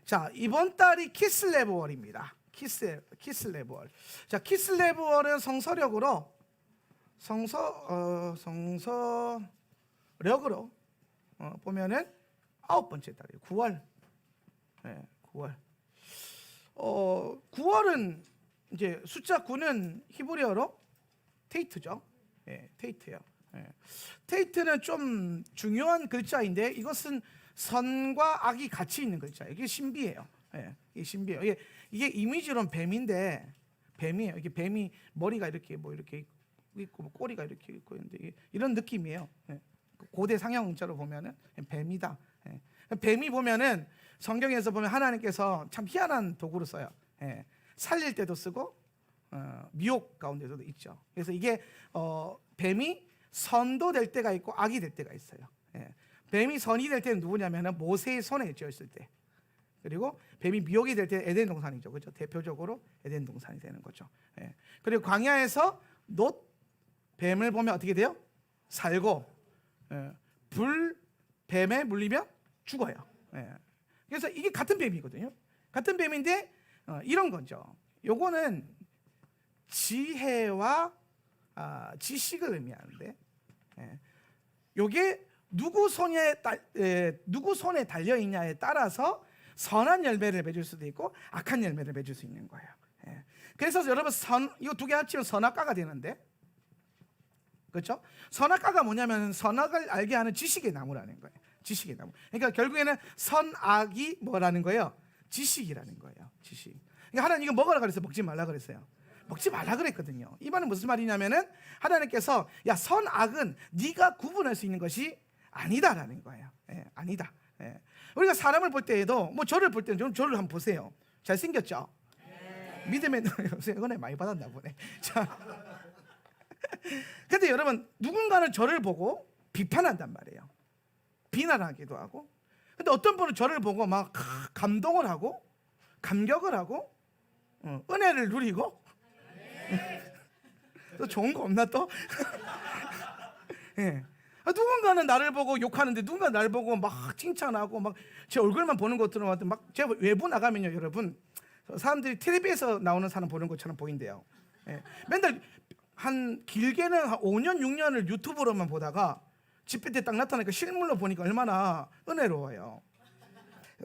자, 이번 달이 키슬레브월입니다. 키슬레브월. 자, 키슬레브월은 성서력으로 보면은 9번째 달이에요. 9월. 네, 9월. 9월은 이제 숫자 9는 히브리어로 테이트죠. 예, 테이트예요. 예. 테이트는 좀 중요한 글자인데 이것은 선과 악이 같이 있는 글자예요. 이게 신비예요. 예, 이게 신비예요. 이게 이미지로는 뱀인데 뱀이에요. 이게 뱀이 머리가 이렇게 뭐 이렇게 있고 뭐 꼬리가 이렇게 있고 있는데 이런 느낌이에요. 예. 고대 상형자로 보면은 뱀이다. 예. 뱀이 보면은 성경에서 보면 하나님께서 참 희한한 도구로 써요. 예. 살릴 때도 쓰고 미혹 가운데도 있죠. 그래서 이게 뱀이 선도 될 때가 있고 악이 될 때가 있어요. 예. 뱀이 선이 될 때는 누구냐면은 모세의 손에 쥐었을 때, 그리고 뱀이 미혹이 될 때 에덴 동산이죠, 그렇죠? 대표적으로 에덴 동산이 되는 거죠. 예. 그리고 광야에서 놋 뱀을 보면 어떻게 돼요? 살고 불 뱀에 물리면 죽어요. 예. 그래서 이게 같은 뱀이거든요. 같은 뱀인데 이런 거죠. 요거는 지혜와 지식을 의미하는데, 요게 누구 손에 달려 있냐에 따라서 선한 열매를 맺을 수도 있고 악한 열매를 맺을 수 있는 거예요. 그래서 여러분 이거 두 개 합치면 선악과가 되는데, 그렇죠? 선악과가 뭐냐면 선악을 알게 하는 지식의 나무라는 거예요. 지식의 나무. 그러니까 결국에는 선악이 뭐라는 거예요? 지식이라는 거예요. 지식. 그러니까 하나님 이거 먹으라 그랬어요? 먹지 말라 그랬어요? 먹지 말라 그랬거든요. 이 말은 무슨 말이냐면은 하나님께서 야, 선악은 네가 구분할 수 있는 것이 아니다라는 거예요. 예, 아니다. 예. 우리가 사람을 볼 때에도 뭐 저를 볼 때는 저를 한번 보세요. 잘생겼죠? 믿음의 요새 은혜 많이 받았나 보네. 자, 근데 여러분 누군가는 저를 보고 비판한단 말이에요. 비난하기도 하고. 근데 어떤 분은 저를 보고 막 감동을 하고 감격을 하고 은혜를 누리고. 또 좋은 거 없나 또? 예. 누군가는 나를 보고 욕하는데 누군가 나를 보고 막 칭찬하고 막 제 얼굴만 보는 것들은 막 제가 외부 나가면요, 여러분 사람들이 텔레비에서 나오는 사람 보는 것처럼 보인대요. 예. 맨날 길게는 한 5년 6년을 유튜브로만 보다가 집회 때 딱 나타나니까 실물로 보니까 얼마나 은혜로워요.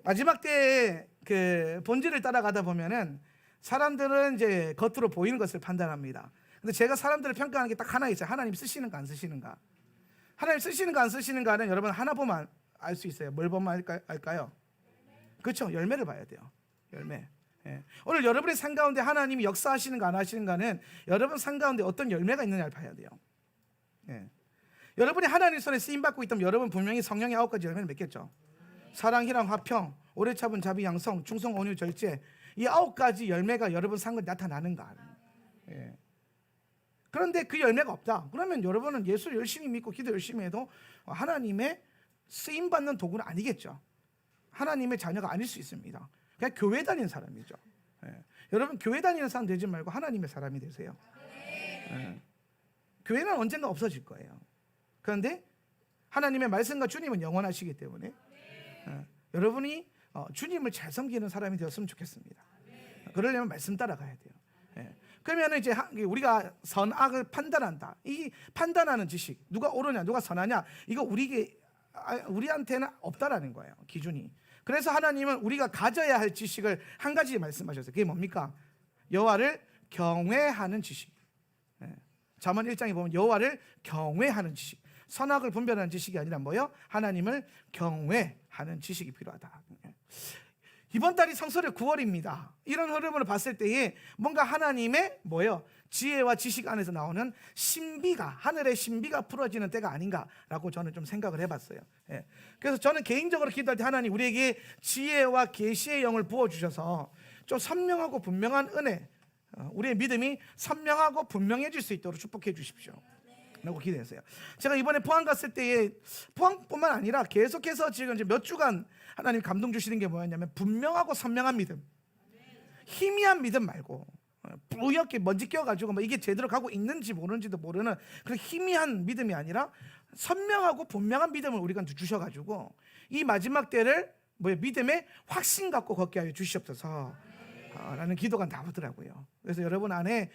마지막 때 그 본질을 따라가다 보면은 사람들은 이제 겉으로 보이는 것을 판단합니다. 근데 제가 사람들을 평가하는 게 딱 하나 있어요. 하나님 쓰시는가 안 쓰시는가. 하나님 쓰시는가 안 쓰시는가는 여러분 하나 보면 알 수 있어요. 뭘 보면 알까요? 그렇죠. 열매를 봐야 돼요. 열매. 예. 오늘 여러분의 삶 가운데 하나님이 역사하시는가 안 하시는가는 여러분 삶 가운데 어떤 열매가 있느냐를 봐야 돼요. 예. 여러분이 하나님 손에 쓰임받고 있다면 여러분 분명히 성령의 9가지 열매를 맺겠죠. 사랑, 희랑, 화평, 오래 참은 자비, 양성, 충성, 온유, 절제, 이 9가지 열매가 여러분 삶에 나타나는가. 예. 그런데 그 열매가 없다. 그러면 여러분은 예수를 열심히 믿고 기도 열심히 해도 하나님의 쓰임받는 도구는 아니겠죠. 하나님의 자녀가 아닐 수 있습니다. 그냥 교회 다니는 사람이죠. 예. 여러분 교회 다니는 사람 되지 말고 하나님의 사람이 되세요. 예. 교회는 언젠가 없어질 거예요. 그런데 하나님의 말씀과 주님은 영원하시기 때문에 여러분이 주님을 잘 섬기는 사람이 되었으면 좋겠습니다. 그러려면 말씀 따라가야 돼요. 예. 그러면 이제 우리가 선악을 판단한다. 이 판단하는 지식, 누가 옳으냐, 누가 선하냐, 이거 우리한테는 없다라는 거예요, 기준이. 그래서 하나님은 우리가 가져야 할 지식을 한 가지 말씀하셨어요. 그게 뭡니까? 여호와를 경외하는 지식. 예. 잠언 1장에 보면 여호와를 경외하는 지식. 선악을 분별하는 지식이 아니라 뭐요? 하나님을 경외하는 지식이 필요하다. 이번 달이 성서력 9월입니다. 이런 흐름을 봤을 때에 뭔가 하나님의 뭐요? 지혜와 지식 안에서 나오는 신비가, 하늘의 신비가 풀어지는 때가 아닌가라고 저는 좀 생각을 해봤어요. 예. 그래서 저는 개인적으로 기도할 때 하나님 우리에게 지혜와 계시의 영을 부어주셔서 좀 선명하고 분명한 은혜, 우리의 믿음이 선명하고 분명해질 수 있도록 축복해 주십시오 라고 기도했어요. 제가 이번에 포항 갔을 때에 포항뿐만 아니라 계속해서 지금 이제 몇 주간 하나님 감동 주시는 게 뭐였냐면 분명하고 선명한 믿음, 희미한 믿음 말고 뿌옇게 먼지 껴가지고 뭐 이게 제대로 가고 있는지 모르는지도 모르는 그런 희미한 믿음이 아니라 선명하고 분명한 믿음을 우리가 주셔가지고 이 마지막 때를 믿음의 확신 갖고 걷게 하여 주시옵소서 라는 기도가 나오더라고요. 그래서 여러분 안에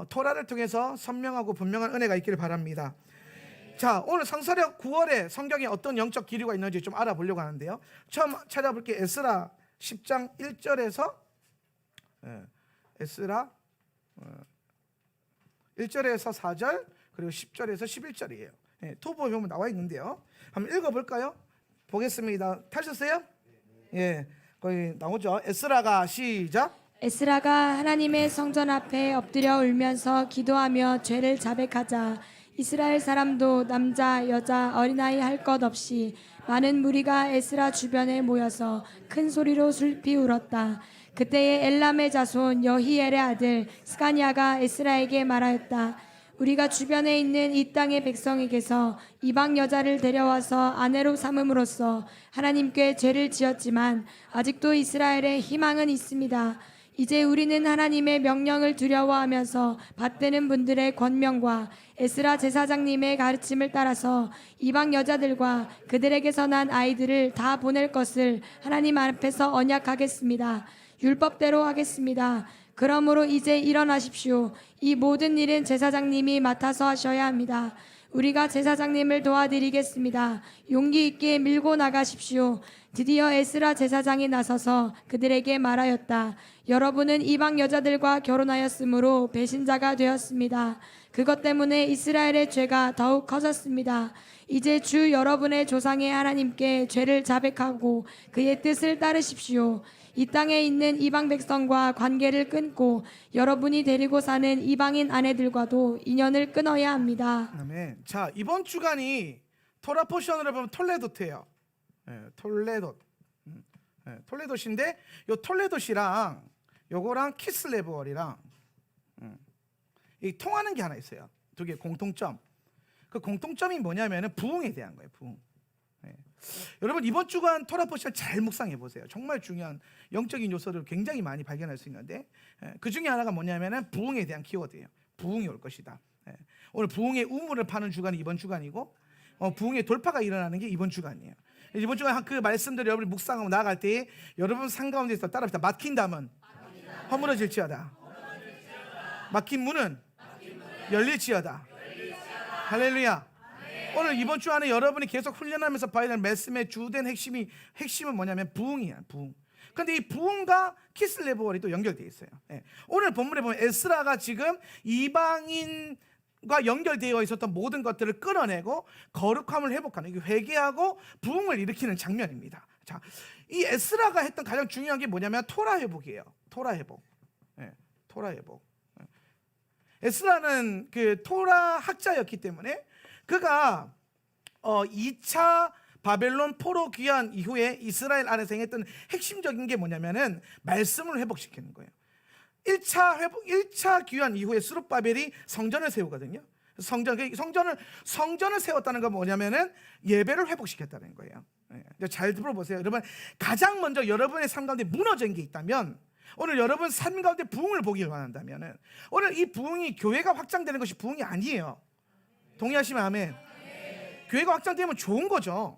토라를 통해서 선명하고 분명한 은혜가 있기를 바랍니다. 자, 오늘 성서력 9월에 성경에 어떤 영적 기류가 있는지 좀 알아보려고 하는데요. 처음 찾아볼게요. 에스라 10장 1절에서 에스라 1절에서 4절 그리고 10절에서 11절이에요. 토보 보면 나와 있는데요. 한번 읽어볼까요? 보겠습니다. 타셨어요? 예, 거기 나오죠. 에스라가 시작. 에스라가 하나님의 성전 앞에 엎드려 울면서 기도하며 죄를 자백하자 이스라엘 사람도 남자 여자 어린아이 할 것 없이 많은 무리가 에스라 주변에 모여서 큰 소리로 슬피 울었다. 그때에 엘람의 자손 여히엘의 아들 스가냐가 에스라에게 말하였다. 우리가 주변에 있는 이 땅의 백성에게서 이방 여자를 데려와서 아내로 삼음으로써 하나님께 죄를 지었지만 아직도 이스라엘에 희망은 있습니다. 이제 우리는 하나님의 명령을 두려워하면서 받드는 분들의 권명과 에스라 제사장님의 가르침을 따라서 이방 여자들과 그들에게서 난 아이들을 다 보낼 것을 하나님 앞에서 언약하겠습니다. 율법대로 하겠습니다. 그러므로 이제 일어나십시오. 이 모든 일은 제사장님이 맡아서 하셔야 합니다. 우리가 제사장님을 도와드리겠습니다. 용기 있게 밀고 나가십시오. 드디어 에스라 제사장이 나서서 그들에게 말하였다. 여러분은 이방 여자들과 결혼하였으므로 배신자가 되었습니다. 그것 때문에 이스라엘의 죄가 더욱 커졌습니다. 이제 주 여러분의 조상의 하나님께 죄를 자백하고 그의 뜻을 따르십시오. 이 땅에 있는 이방 백성과 관계를 끊고 여러분이 데리고 사는 이방인 아내들과도 인연을 끊어야 합니다. 아멘. 자, 이번 주간이 토라 포션으로 보면 톨레도트예요. 톨레도. 톨레도시인데 요 톨레도시랑 요거랑 키슬레브월이랑 이 통하는 게 하나 있어요. 두 개 공통점. 그 공통점이 뭐냐면은 부흥에 대한 거예요. 부흥. 여러분 이번 주간 토라 포션 잘 묵상해 보세요. 정말 중요한 영적인 요소를 굉장히 많이 발견할 수 있는데 그 중에 하나가 뭐냐면은 부흥에 대한 키워드예요. 부흥이 올 것이다. 오늘 부흥의 우물을 파는 주간이 이번 주간이고 부흥의 돌파가 일어나는 게 이번 주간이에요. 이번 주간 그 말씀들을 여러분이 묵상하고 나아갈 때 여러분 삶 가운데서 따라합시다. 막힌 담은 허물어질지어다. 막힌 문은 열릴지어다. 할렐루야. 오늘 이번 주 안에 여러분이 계속 훈련하면서 봐야 될 말씀의 주된 핵심은 뭐냐면 부흥이야. 부흥. 근데 이 부흥과 키슬레브월이 또 연결되어 있어요. 오늘 본문에 보면 에스라가 지금 이방인과 연결되어 있었던 모든 것들을 끌어내고 거룩함을 회복하는, 회개하고 부흥을 일으키는 장면입니다. 자, 이 에스라가 했던 가장 중요한 게 뭐냐면 토라 회복이에요. 토라 회복. 토라 회복. 에스라는 그 토라 학자였기 때문에 그가 2차 바벨론 포로 귀환 이후에 이스라엘 안에서 행했던 핵심적인 게 뭐냐면은 말씀을 회복시키는 거예요. 1차 귀환 이후에 스룹바벨이 성전을 세우거든요. 성전을 세웠다는 건 뭐냐면은 예배를 회복시켰다는 거예요. 잘 들어보세요. 여러분, 가장 먼저 여러분의 삶 가운데 무너진 게 있다면, 오늘 여러분 삶 가운데 부흥을 보길 원한다면은, 오늘 이 부흥이 교회가 확장되는 것이 부흥이 아니에요. 동의하시면 아멘. 교회가 확장되면 좋은 거죠.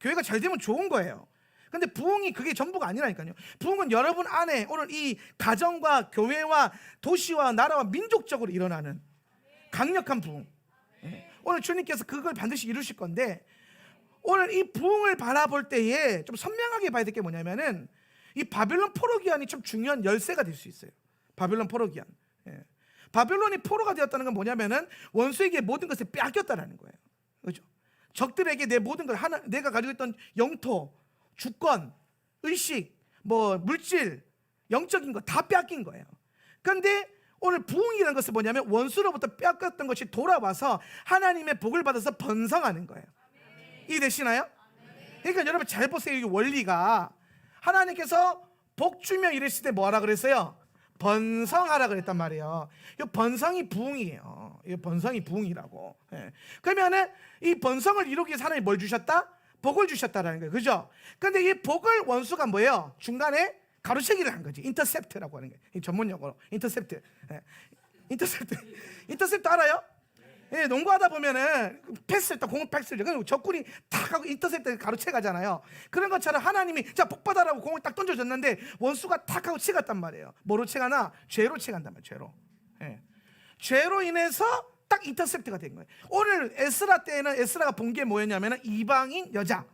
교회가 잘 되면 좋은 거예요. 근데 부흥이 그게 전부가 아니라니까요. 부흥은 여러분 안에 오늘 이 가정과 교회와 도시와 나라와 민족적으로 일어나는 강력한 부흥. 오늘 주님께서 그걸 반드시 이루실 건데, 오늘 이 부흥을 바라볼 때에 좀 선명하게 봐야 될 게 뭐냐면은 이 바벨론 포로 기한이 참 중요한 열쇠가 될 수 있어요. 바벨론 포로 기한. 바벨론이 포로가 되었다는 건 뭐냐면은 원수에게 모든 것을 빼앗겼다는 거예요. 그렇죠? 적들에게 내 모든 걸 내가 가지고 있던 영토, 주권, 의식, 물질, 영적인 거 다 빼앗긴 거예요. 그런데 오늘 부흥이라는 것은 뭐냐면 원수로부터 빼앗겼던 것이 돌아와서 하나님의 복을 받아서 번성하는 거예요. 이해되시나요? 그러니까 여러분 잘 보세요. 이 원리가 하나님께서 복 주며 이랬을 때 뭐하라 그랬어요? 번성하라 그랬단 말이에요. 이 번성이 부흥이에요. 이 번성이 부흥이라고. 그러면은 이 번성을 이루기 위해서 하나님이 뭘 주셨다? 복을 주셨다라는 거예요. 그죠? 근데 이 복을 원수가 뭐예요? 중간에 가로채기를 한 거지. 인터셉트라고 하는 거예요. 이 전문 용어로 인터셉트. 인터셉트 알아요? 예, 농구하다 보면은 패스했다 공을 패스를 그럼 적군이 탁 하고 인터셉트 가로채 가잖아요. 그런 것처럼 하나님이 자 복 받아라고 공을 딱 던져줬는데 원수가 탁 하고 채갔단 말이에요. 뭐로 채가나? 죄로 채간단 말이에요. 죄로. 예. 죄로 인해서 딱 인터셉트가 된 거예요. 오늘 에스라 때에는 에스라가 본 게 뭐였냐면은 이방인 여자,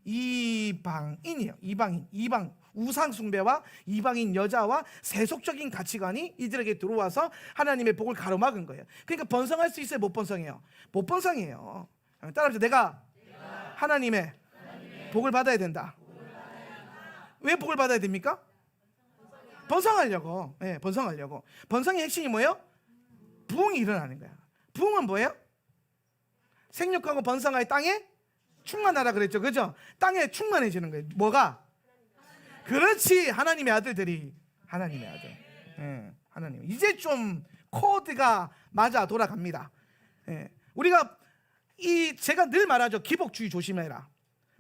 이방인이에요. 이방 우상 숭배와 이방인 여자와 세속적인 가치관이 이들에게 들어와서 하나님의 복을 가로막은 거예요. 그러니까 번성할 수 있어요? 못 번성해요? 못 번성해요. 따라합시다. 내가 하나님의 복을 받아야 된다. 왜 복을 받아야 됩니까? 번성하려고. 예, 번성하려고. 번성의 핵심이 뭐예요? 부흥이 일어나는 거야. 부흥은 뭐예요? 생육하고 번성하여 땅에 충만하라 그랬죠. 그죠? 땅에 충만해지는 거예요. 뭐가? 그렇지. 하나님의 아들들이. 하나님의 아들. 예, 하나님. 이제 좀 코드가 맞아 돌아갑니다. 예, 우리가 제가 늘 말하죠. 기복주의 조심해라.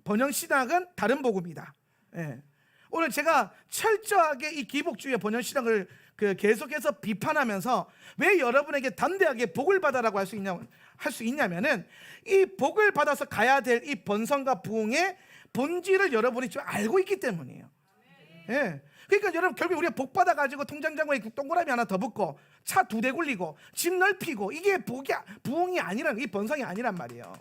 번영신학은 다른 복음이다. 예. 오늘 제가 철저하게 이 기복주의와 번영신학을 계속해서 비판하면서 왜 여러분에게 담대하게 복을 받아라고 할 수 있냐면은 이 복을 받아서 가야 될 이 번성과 부흥의 본질을 여러분이 좀 알고 있기 때문이에요. 예. 그러니까 여러분 결국 우리가 복 받아가지고 통장 잔고에 동그라미 하나 더 붙고 차 2대 굴리고 집 넓히고 이게 부흥이 아니란 이 번성이 아니란 말이에요.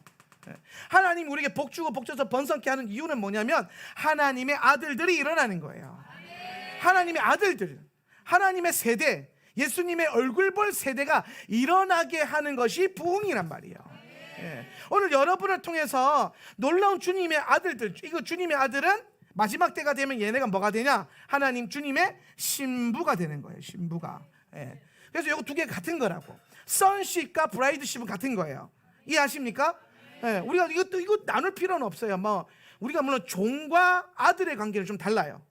예. 하나님 우리에게 복 주고 복 줘서 번성케 하는 이유는 뭐냐면 하나님의 아들들이 일어나는 거예요. 하나님의 아들들, 하나님의 세대, 예수님의 얼굴 볼 세대가 일어나게 하는 것이 부흥이란 말이에요. 예. 오늘 여러분을 통해서 놀라운 주님의 아들들, 이거 주님의 아들은 마지막 때가 되면 얘네가 뭐가 되냐? 하나님 주님의 신부가 되는 거예요. 신부가. 예. 그래서 이거 두 개 같은 거라고. sonship과 brideship은 같은 거예요. 이해하십니까? 예. 우리가 이거 나눌 필요는 없어요. 뭐 우리가 물론 종과 아들의 관계는 좀 달라요.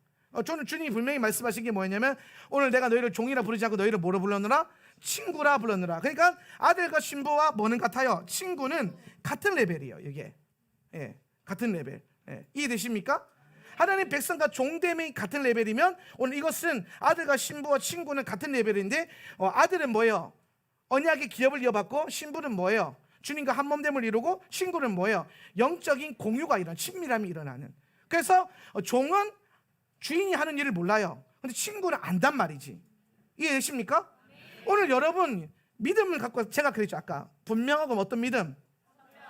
저는 주님이 분명히 말씀하신 게 뭐였냐면 오늘 내가 너희를 종이라 부르지 않고 너희를 뭐로 불렀느라? 친구라 불렀느라. 그러니까 아들과 신부와 뭐는 같아요? 친구는 같은 레벨이에요. 이게. 예. 같은 레벨. 예. 이해되십니까? 하나님 백성과 종됨이 같은 레벨이면 오늘 이것은 아들과 신부와 친구는 같은 레벨인데 아들은 뭐예요? 언약의 기업을 이어받고 신부는 뭐예요? 주님과 한 몸됨을 이루고 친구는 뭐예요? 영적인 공유가 일어나는 친밀함이 일어나는. 그래서 종은 주인이 하는 일을 몰라요. 근데 친구는 안단 말이지. 이해되십니까? 오늘 여러분 믿음을 갖고 제가 그랬죠. 아까 분명하고 어떤 믿음?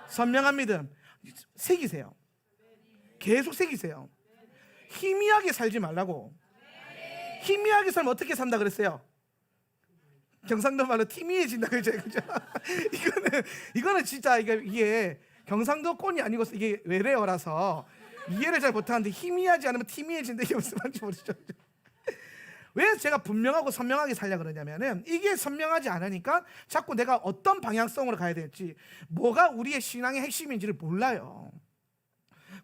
선명한 믿음 새기세요. 계속 새기세요. 희미하게 살지 말라고. 희미하게 살면 어떻게 산다 그랬어요? 경상도 말로 티미해진다 그랬죠. 이거는 진짜 이게 경상도 꼰이 아니고 이게 외래어라서 이해를 잘 못하는데 희미하지 않으면 티미해진다 이게 무슨 말인지 모르죠. 왜 제가 분명하고 선명하게 살려 그러냐면은 이게 선명하지 않으니까 자꾸 내가 어떤 방향성으로 가야 될지 뭐가 우리의 신앙의 핵심인지를 몰라요.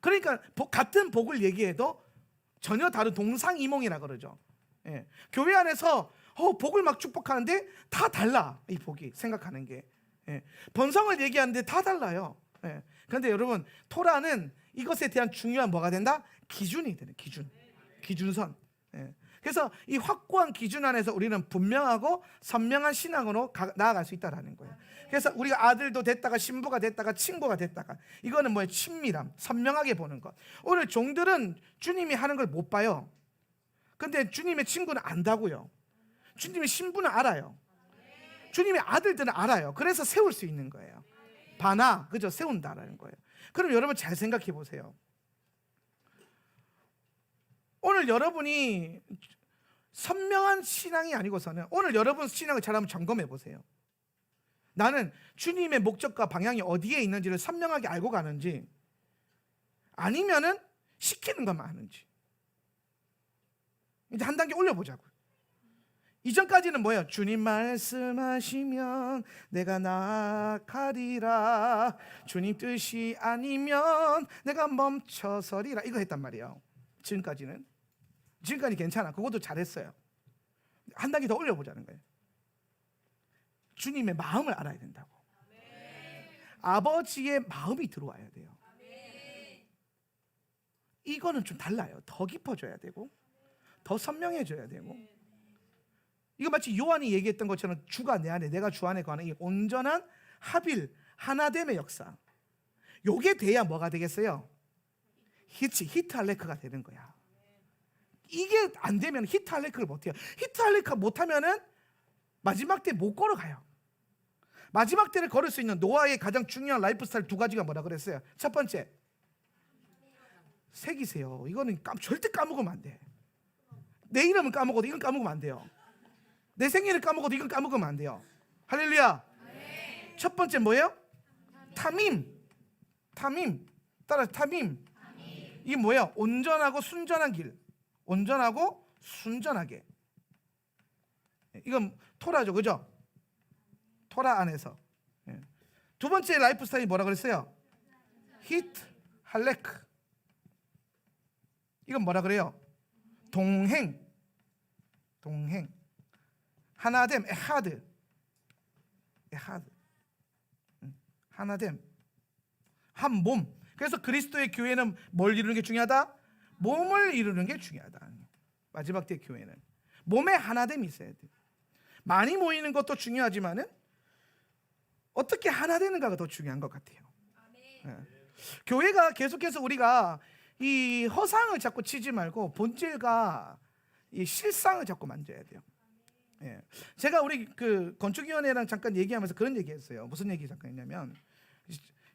그러니까 같은 복을 얘기해도 전혀 다른 동상이몽이라 그러죠. 예. 교회 안에서 복을 막 축복하는데 다 달라. 이 복이 생각하는 게. 예. 번성을 얘기하는데 다 달라요. 예. 그런데 여러분 토라는 이것에 대한 중요한 뭐가 된다? 기준이 되는 기준선. 예. 그래서 이 확고한 기준 안에서 우리는 분명하고 선명한 신앙으로 나아갈 수 있다는 거예요. 그래서 우리가 아들도 됐다가 신부가 됐다가 친구가 됐다가 이거는 뭐예요? 친밀함, 선명하게 보는 것. 오늘 종들은 주님이 하는 걸 못 봐요. 근데 주님의 친구는 안다고요. 주님의 신부는 알아요. 주님의 아들들은 알아요. 그래서 세울 수 있는 거예요. 바나, 그죠? 세운다라는 거예요. 그럼 여러분 잘 생각해 보세요. 오늘 여러분이 선명한 신앙이 아니고서는 오늘 여러분 신앙을 잘 한번 점검해 보세요. 나는 주님의 목적과 방향이 어디에 있는지를 선명하게 알고 가는지 아니면은 시키는 것만 하는지. 이제 한 단계 올려보자고요. 이전까지는 뭐예요? 주님 말씀하시면 내가 나아가리라. 주님 뜻이 아니면 내가 멈춰서리라. 이거 했단 말이에요. 지금까지 괜찮아. 그것도 잘했어요. 한 단계 더 올려보자는 거예요. 주님의 마음을 알아야 된다고. 아버지의 마음이 들어와야 돼요. 이거는 좀 달라요. 더 깊어져야 되고 더 선명해져야 되고 이거 마치 요한이 얘기했던 것처럼 주가 내 안에, 내가 주 안에 거하는 이 온전한 합일, 하나됨의 역사. 요게 돼야 뭐가 되겠어요? 히트할레크가 되는 거야. 이게 안 되면 히트할레크를 못해요. 히트할레크 못하면은 마지막 때 못 걸어가요. 마지막 때를 걸을 수 있는 노아의 가장 중요한 라이프 스타일 두 가지가 뭐라 그랬어요? 첫 번째, 새기세요. 이거는 절대 까먹으면 안 돼. 내 이름은 까먹어도 이건 까먹으면 안 돼요. 내 생일을 까먹어도 이건 까먹으면 안 돼요. 할렐루야. 첫 번째 뭐예요? 탐임. 따라 탐임. 이게 뭐예요? 온전하고 순전한 길. 온전하고 순전하게. 이건 토라죠, 그죠? 토라 안에서. 두 번째 라이프 스타일이 뭐라 그랬어요? 히트 할레크. 이건 뭐라 그래요? 동행. 하나됨, 에하드. 하나됨. 한 몸. 그래서 그리스도의 교회는 뭘 이루는 게 중요하다? 몸을 이루는 게 중요하다. 마지막 때 교회는 몸에 하나됨이 있어야 돼. 많이 모이는 것도 중요하지만은 어떻게 하나 되는가가 더 중요한 것 같아요. 교회가 계속해서 우리가 이 허상을 자꾸 치지 말고 본질과 이 실상을 자꾸 만져야 돼요. 제가 우리 그 건축위원회랑 잠깐 얘기하면서 그런 얘기했어요. 무슨 얘기 잠깐 했냐면,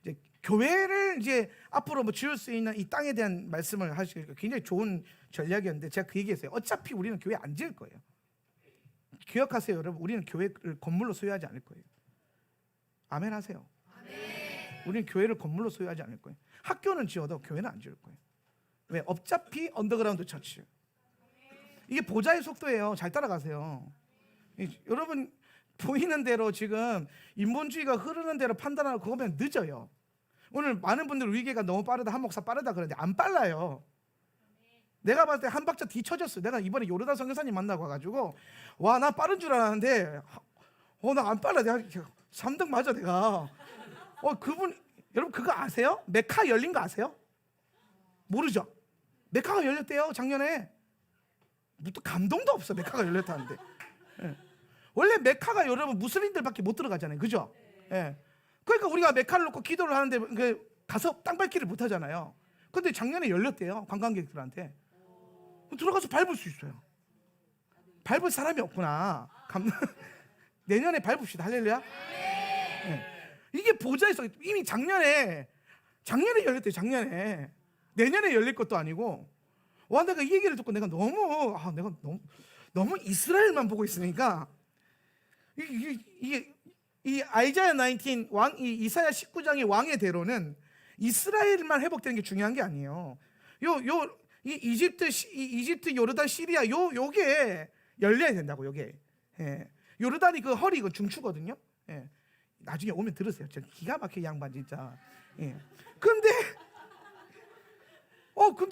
이제 교회를 이제 앞으로 뭐 지을 수 있는 이 땅에 대한 말씀을 하시니까 굉장히 좋은 전략이었는데, 제가 그 얘기했어요. 어차피 우리는 교회 안 지을 거예요. 기억하세요, 여러분. 우리는 교회를 건물로 소유하지 않을 거예요. 아멘 하세요. 우리는 교회를 건물로 소유하지 않을 거예요. 학교는 지어도 교회는 안 지을 거예요. 왜? 어차피 언더그라운드 처치. 이게 보좌의 속도예요. 잘 따라가세요. 여러분 보이는 대로 지금 인본주의가 흐르는 대로 판단하고 그거면 늦어요. 오늘 많은 분들 위계가 너무 빠르다, 한 목사 빠르다 그러는데 안 빨라요. 내가 봤을 때 한 박자 뒤쳐졌어요. 내가 이번에 요르단 선교사님 만나고 와가지고 와, 나 빠른 줄 알았는데 나 안 빨라. 내가 3등 맞아 내가. 그분, 여러분 그거 아세요? 메카 열린 거 아세요? 모르죠? 메카가 열렸대요 작년에. 또 감동도 없어 메카가 열렸다는데. 원래 메카가 여러분 무슬림들밖에 못 들어가잖아요, 그죠? 그러니까 우리가 메카를 놓고 기도를 하는데 가서 땅 밟기를 못 하잖아요. 근데 작년에 열렸대요 관광객들한테. 들어가서 밟을 수 있어요. 밟을 사람이 없구나. 내년에 밟읍시다. 할렐루야. 이게 보좌에서 이미 작년에 열렸대요. 작년에. 내년에 열릴 것도 아니고. 와, 내가 이 얘기를 듣고 내가 너무 이스라엘만 보고 있으니까 이 아이자야 19 왕, 이 이사야 19장의 왕의 대로는 이스라엘만 회복되는 게 중요한 게 아니에요. 이 이집트, 요르단, 시리아 요게 열려야 된다고. 요게. 요르단이 그 허리 그 중추거든요. 나중에 오면 들으세요. 진짜 기가 막히게 양반 진짜. 근데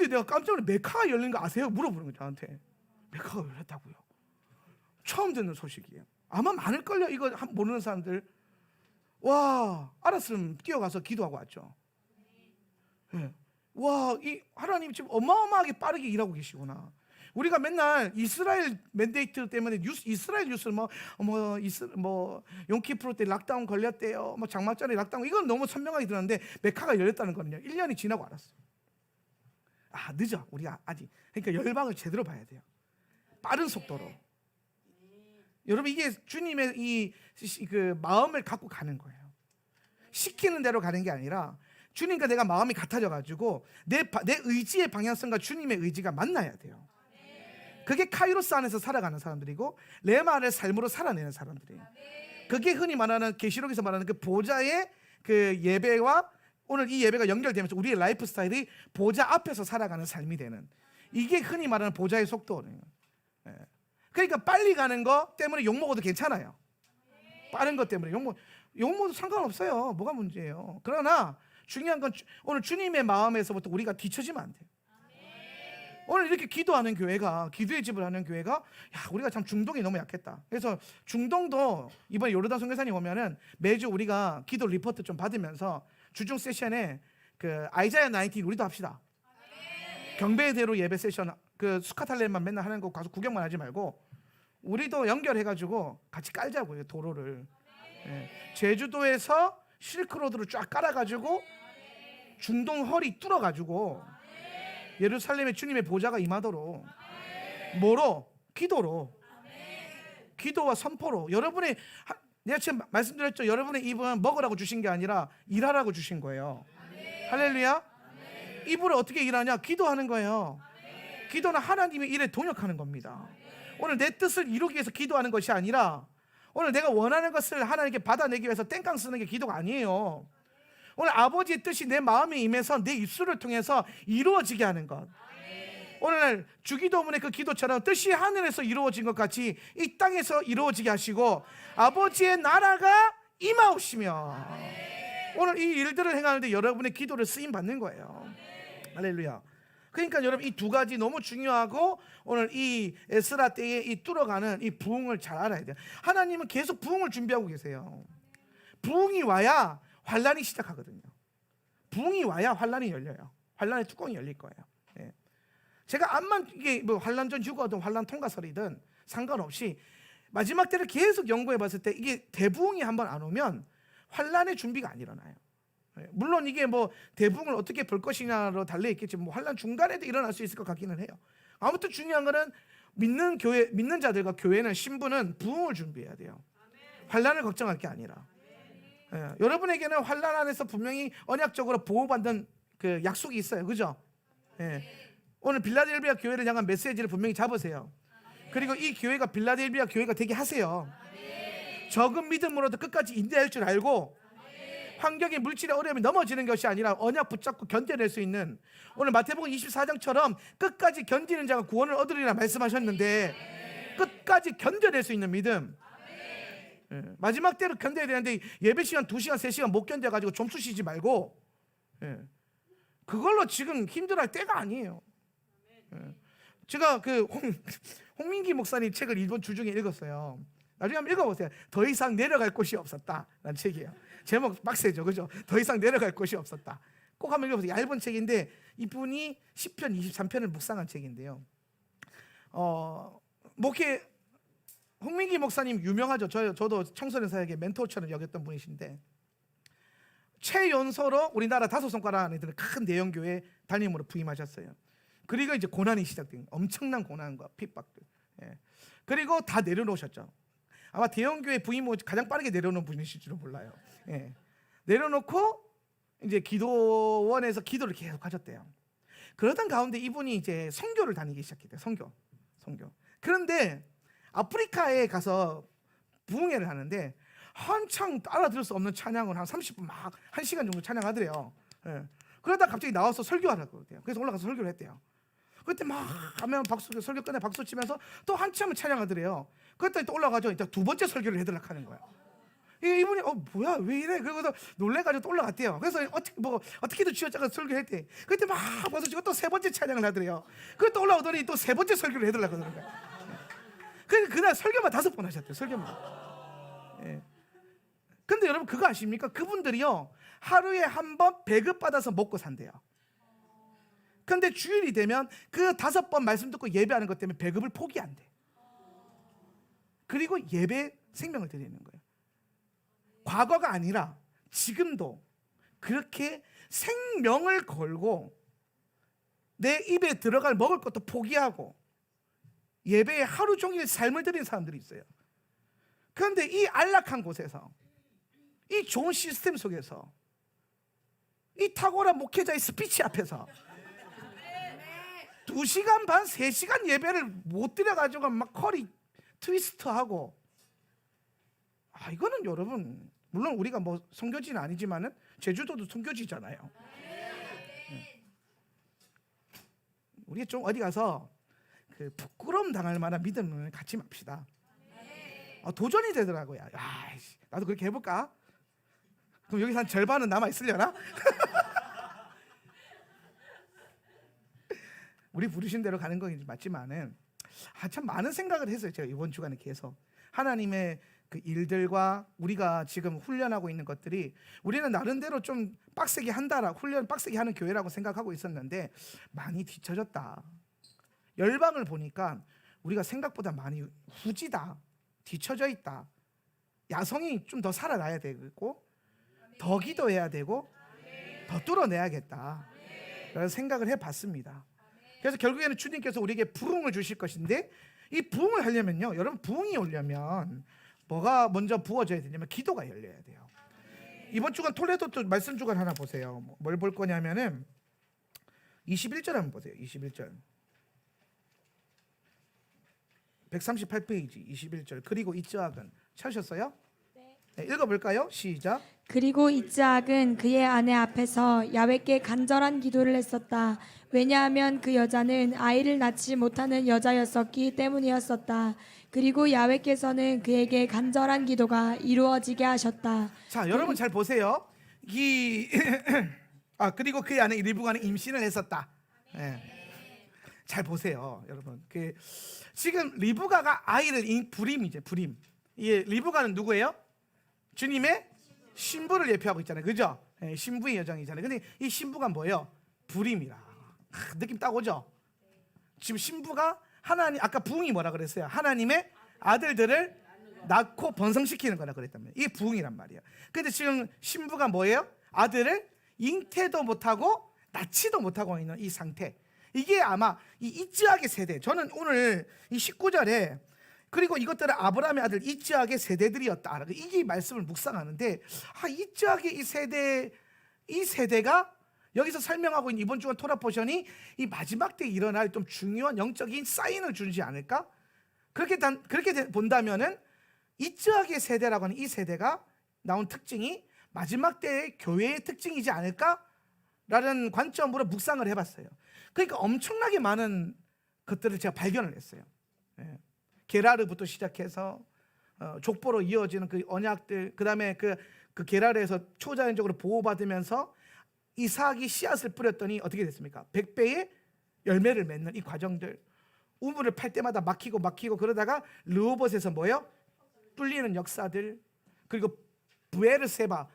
내가 깜짝 놀래. 메카가 열린 거 아세요? 물어보는 거예요 저한테. 메카가 열렸다고요. 처음 듣는 소식이에요. 아마 많을걸요 이거 모르는 사람들. 와, 알았으면 뛰어가서 기도하고 왔죠. 와, 이 하나님 지금 어마어마하게 빠르게 일하고 계시구나. 우리가 맨날 이스라엘 맨데이트 때문에 이스라엘 뉴스를 용키프로 때 락다운 걸렸대요. 장막전에 락다운, 이건 너무 선명하게 들었는데 메카가 열렸다는 거는요 1년이 지나고 알았어요. 늦어. 우리가 아직. 그러니까 열방을 제대로 봐야 돼요. 빠른 속도로. 여러분 이게 주님의 그 마음을 갖고 가는 거예요. 시키는 대로 가는 게 아니라 주님과 내가 마음이 같아져 가지고 내 의지의 방향성과 주님의 의지가 만나야 돼요. 그게 카이로스 안에서 살아가는 사람들이고 레마 안의 삶으로 살아내는 사람들이에요. 그게 흔히 말하는 계시록에서 말하는 그 보좌의 그 예배와 오늘 이 예배가 연결되면서 우리의 라이프 스타일이 보좌 앞에서 살아가는 삶이 되는, 이게 흔히 말하는 보좌의 속도예요. 그러니까 빨리 가는 거 때문에 욕먹어도 괜찮아요. 빠른 것 때문에 욕먹어도 상관없어요. 뭐가 문제예요. 그러나 중요한 건 오늘 주님의 마음에서부터 우리가 뒤처지면 안 돼요. 오늘 이렇게 기도하는 교회가, 기도의 집을 하는 교회가, 우리가 참 중동이 너무 약했다. 그래서 중동도 이번에 요르단 선교사님 오면은 매주 우리가 기도 리포트 좀 받으면서 주중 세션에 그 아이자야 19 우리도 합시다. 경배대로 예배 세션, 그 스카탈렘만 맨날 하는 거 가서 구경만 하지 말고 우리도 연결해가지고 같이 깔자고요, 도로를. 제주도에서 실크로드를 쫙 깔아가지고 중동 허리 뚫어가지고 예루살렘에 주님의 보좌가 임하도록. 뭐로? 기도로. 기도와 선포로. 여러분의, 내가 지금 말씀드렸죠, 여러분의 입은 먹으라고 주신 게 아니라 일하라고 주신 거예요. 할렐루야. 입으로 어떻게 일하냐? 기도하는 거예요. 기도는 하나님의 일에 동역하는 겁니다. 오늘 내 뜻을 이루기 위해서 기도하는 것이 아니라 오늘 내가 원하는 것을 하나님께 받아내기 위해서 땡깡 쓰는 게 기도가 아니에요. 오늘 아버지의 뜻이 내 마음에 임해서 내 입술을 통해서 이루어지게 하는 것. 오늘 주기도문의 그 기도처럼 뜻이 하늘에서 이루어진 것 같이 이 땅에서 이루어지게 하시고 아버지의 나라가 임하오시며 오늘 이 일들을 행하는데 여러분의 기도를 쓰임 받는 거예요. 할렐루야. 그러니까 여러분 이 두 가지 너무 중요하고 오늘 이 에스라 때에 이 뚫어가는 이 부흥을 잘 알아야 돼요. 하나님은 계속 부흥을 준비하고 계세요. 부흥이 와야 환란이 시작하거든요. 부흥이 와야 환란이 열려요. 환란의 뚜껑이 열릴 거예요. 예. 제가 암만 이게 뭐 환란전 휴거든 환란 통과설이든 상관없이 마지막 때를 계속 연구해 봤을 때 이게 대부흥이 한번 안 오면 환란의 준비가 안 일어나요. 물론 이게 뭐 대부흥을 어떻게 볼 것이냐로 달려 있겠지. 뭐 환란 중간에도 일어날 수 있을 것 같기는 해요. 아무튼 중요한 거는 믿는 교회, 믿는 자들과 교회는 신부는 부흥을 준비해야 돼요. 환란을 걱정할 게 아니라. 여러분에게는 환란 안에서 분명히 언약적으로 보호받는 그 약속이 있어요. 그죠? 오늘 빌라델비아 교회를 향한 메시지를 분명히 잡으세요. 그리고 이 교회가 빌라델비아 교회가 되게 하세요. 적은 믿음으로도 끝까지 인내할 줄 알고 환경의 물질의 어려움이 넘어지는 것이 아니라 언약 붙잡고 견뎌낼 수 있는 오늘 마태복음 24장처럼 끝까지 견디는 자가 구원을 얻으리라 말씀하셨는데 끝까지 견뎌낼 수 있는 믿음. 마지막 때로 견뎌야 되는데 예배 시간 2시간 3시간 못 견뎌가지고 좀 쑤시지 말고 그걸로 지금 힘들어할 때가 아니에요. 제가 그 홍민기 목사님 책을 이번 주 중에 읽었어요. 나중에 한번 읽어보세요. 더 이상 내려갈 곳이 없었다 라는 책이에요. 제목 빡세죠, 그죠? 더 이상 내려갈 곳이 없었다. 꼭 한번 읽어보세요. 얇은 책인데 이분이 10편 23편을 묵상한 책인데요. 목회 홍민기 목사님 유명하죠. 저도 청소년 사역의 멘토처럼 여겼던 분이신데 최연소로 우리나라 5손가락 안에 드는 큰 대형교회 담임으로 부임하셨어요. 그리고 이제 고난이 시작된 엄청난 고난과 핍박들. 그리고 다 내려놓으셨죠. 아마 대형교회 부임 후 가장 빠르게 내려놓은 분이실지도 몰라요. 내려놓고 이제 기도원에서 기도를 계속 하셨대요. 그러던 가운데 이분이 이제 선교를 다니기 시작했대요. 선교. 그런데 아프리카에 가서 부흥회를 하는데 한창 알아들을 수 없는 찬양을 한 30분 막 1시간 정도 찬양하더래요. 그러다 갑자기 나와서 설교하라고 그러대요. 그래서 올라가서 설교를 했대요. 그때 막 하면 설교 끝에 박수 치면서 또 한참을 찬양하더래요. 그랬더니 또 올라가죠. 이제 두 번째 설교를 해달라고 하는 거예요. 이분이 뭐야 왜 이래? 그래서 놀래가지고 또 올라갔대요. 그래서 어떻게든 쥐어짜가 설교했대. 그때 막 박수 치고 또 세 번째 찬양을 하더래요. 그래 또 올라오더니 또 세 번째 설교를 해달라고 하는 거예요. 그래서 그날 설교만 5번 하셨대요. 설교만. 근데 여러분 그거 아십니까? 그분들이요 하루에 한 번 배급받아서 먹고 산대요. 근데 주일이 되면 그 5번 말씀 듣고 예배하는 것 때문에 배급을 포기한대. 그리고 예배 생명을 드리는 거예요. 과거가 아니라 지금도 그렇게 생명을 걸고 내 입에 들어갈 먹을 것도 포기하고 예배에 하루 종일 삶을 드리는 사람들이 있어요. 그런데 이 안락한 곳에서 이 좋은 시스템 속에서 이 탁월한 목회자의 스피치 앞에서 2시간 반, 3시간 예배를 못 드려가지고 막 허리 트위스트하고 이거는 여러분 물론 우리가 뭐 선교지는 아니지만은 제주도도 선교지잖아요. 우리 좀 어디 가서 그 부끄러움 당할 만한 믿음을 갖지 맙시다. 도전이 되더라고요. 나도 그렇게 해볼까? 그럼 여기서 한 절반은 남아 있으려나? 우리 부르신 대로 가는 건 맞지만은 참 많은 생각을 했어요. 제가 이번 주간에 계속 하나님의 그 일들과 우리가 지금 훈련하고 있는 것들이 우리는 나름대로 좀 빡세게 한다라 훈련 빡세게 하는 교회라고 생각하고 있었는데 많이 뒤처졌다. 열방을 보니까 우리가 생각보다 많이 후지다, 뒤처져 있다, 야성이 좀 더 살아나야 되고 더 기도해야 되고 더 뚫어내야겠다 라는 생각을 해봤습니다. 그래서 결국에는 주님께서 우리에게 부흥을 주실 것인데, 이 부흥을 하려면요, 여러분, 부흥이 오려면 뭐가 먼저 부어져야 되냐면 기도가 열려야 돼요. 이번 주간 톨레도 또 말씀 주간 하나 보세요. 뭘 볼 거냐면은 21절 한번 보세요. 21절 138페이지 21절. 그리고 이스악은 찾으셨어요? 네, 읽어볼까요? 시작. 그리고 이스악은 그의 아내 앞에서 야훼께 간절한 기도를 했었다. 왜냐하면 그 여자는 아이를 낳지 못하는 여자였었기 때문이었었다. 그리고 야훼께서는 그에게 간절한 기도가 이루어지게 하셨다. 자, 여러분 잘 보세요. 그리고 그의 아내 리브가는 임신을 했었다. 네. 잘 보세요, 여러분. 지금 리브가가 아이를 불임이죠, 불임. 이 리브가는 누구예요? 주님의 신부를 예표하고 있잖아요, 그죠? 네, 신부의 여정이잖아요. 근데 이 신부가 뭐예요? 불임이라. 느낌 딱 오죠? 지금 신부가 하나님, 아까 부흥이 뭐라 그랬어요? 하나님의 아들들을 낳고 번성시키는 거라 그랬단 말이에요. 이게 부흥이란 말이에요. 근데 지금 신부가 뭐예요? 아들을 잉태도 못하고 낳지도 못하고 있는 이 상태. 이게 아마 이 이스악의 세대. 저는 오늘 이 19절에 그리고 이것들은 아브라함의 아들 이스악의 세대들이었다, 이 말씀을 묵상하는데, 이스악의 이 세대가 여기서 설명하고 있는 이번 주간 토라 포션이 이 마지막 때에 일어날 좀 중요한 영적인 사인을 주지 않을까? 그렇게 본다면은 이스악의 세대라고 하는 이 세대가 나온 특징이 마지막 때의 교회의 특징이지 않을까라는 관점으로 묵상을 해봤어요. 그러니까 엄청나게 많은 것들을 제가 발견을 했어요. 예. 게라르부터 시작해서 족보로 이어지는 그 언약들, 그다음에 그 게라르에서 초자연적으로 보호받으면서 이삭이 씨앗을 뿌렸더니 어떻게 됐습니까? 100배의 열매를 맺는 이 과정들, 우물을 팔 때마다 막히고 그러다가 르호봇에서 뭐예요? 뚫리는 역사들, 그리고 부에르세바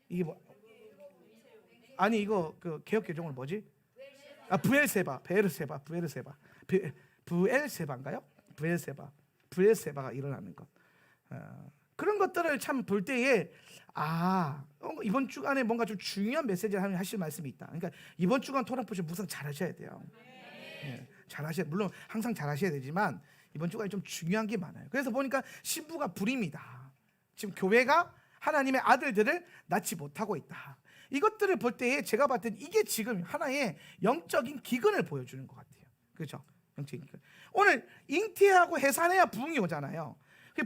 이게 뭐? 아니 이거 그 개혁 개정을 뭐지? 부엘세바인가요? 부엘세바가 일어나는 것. 그런 것들을 참 볼 때에 이번 주간에 뭔가 좀 중요한 메시지를 하실 말씀이 있다. 그러니까 이번 주간 토라포션 묵상 잘하셔야 돼요. 네, 물론 항상 잘하셔야 되지만 이번 주간에 좀 중요한 게 많아요. 그래서 보니까 신부가 불임이다. 지금 교회가 하나님의 아들들을 낳지 못하고 있다. 이것들을 볼 때에 제가 봤을 때 이게 지금 하나의 영적인 기근을 보여주는 것 같아요. 그렇죠? 영적인 기근. 오늘 잉태하고 해산해야 부흥이 오잖아요.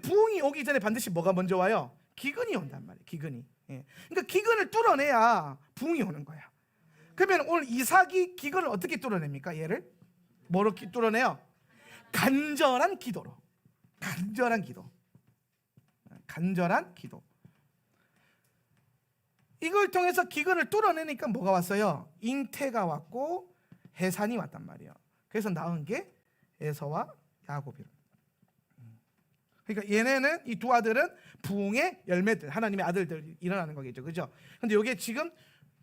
부흥이 오기 전에 반드시 뭐가 먼저 와요? 기근이 온단 말이에요. 기근이. 예. 그러니까 기근을 뚫어내야 부흥이 오는 거야. 그러면 오늘 이삭이 기근을 어떻게 뚫어냅니까? 얘를 뭐로 뚫어내요? 간절한 기도로. 간절한 기도. 이걸 통해서 기근을 뚫어내니까 뭐가 왔어요? 잉태가 왔고 해산이 왔단 말이에요. 그래서 나온 게 에서와 야곱이에요. 그러니까 얘네는, 이 두 아들은 부흥의 열매들, 하나님의 아들들 일어나는 거겠죠, 그죠? 근데 이게 지금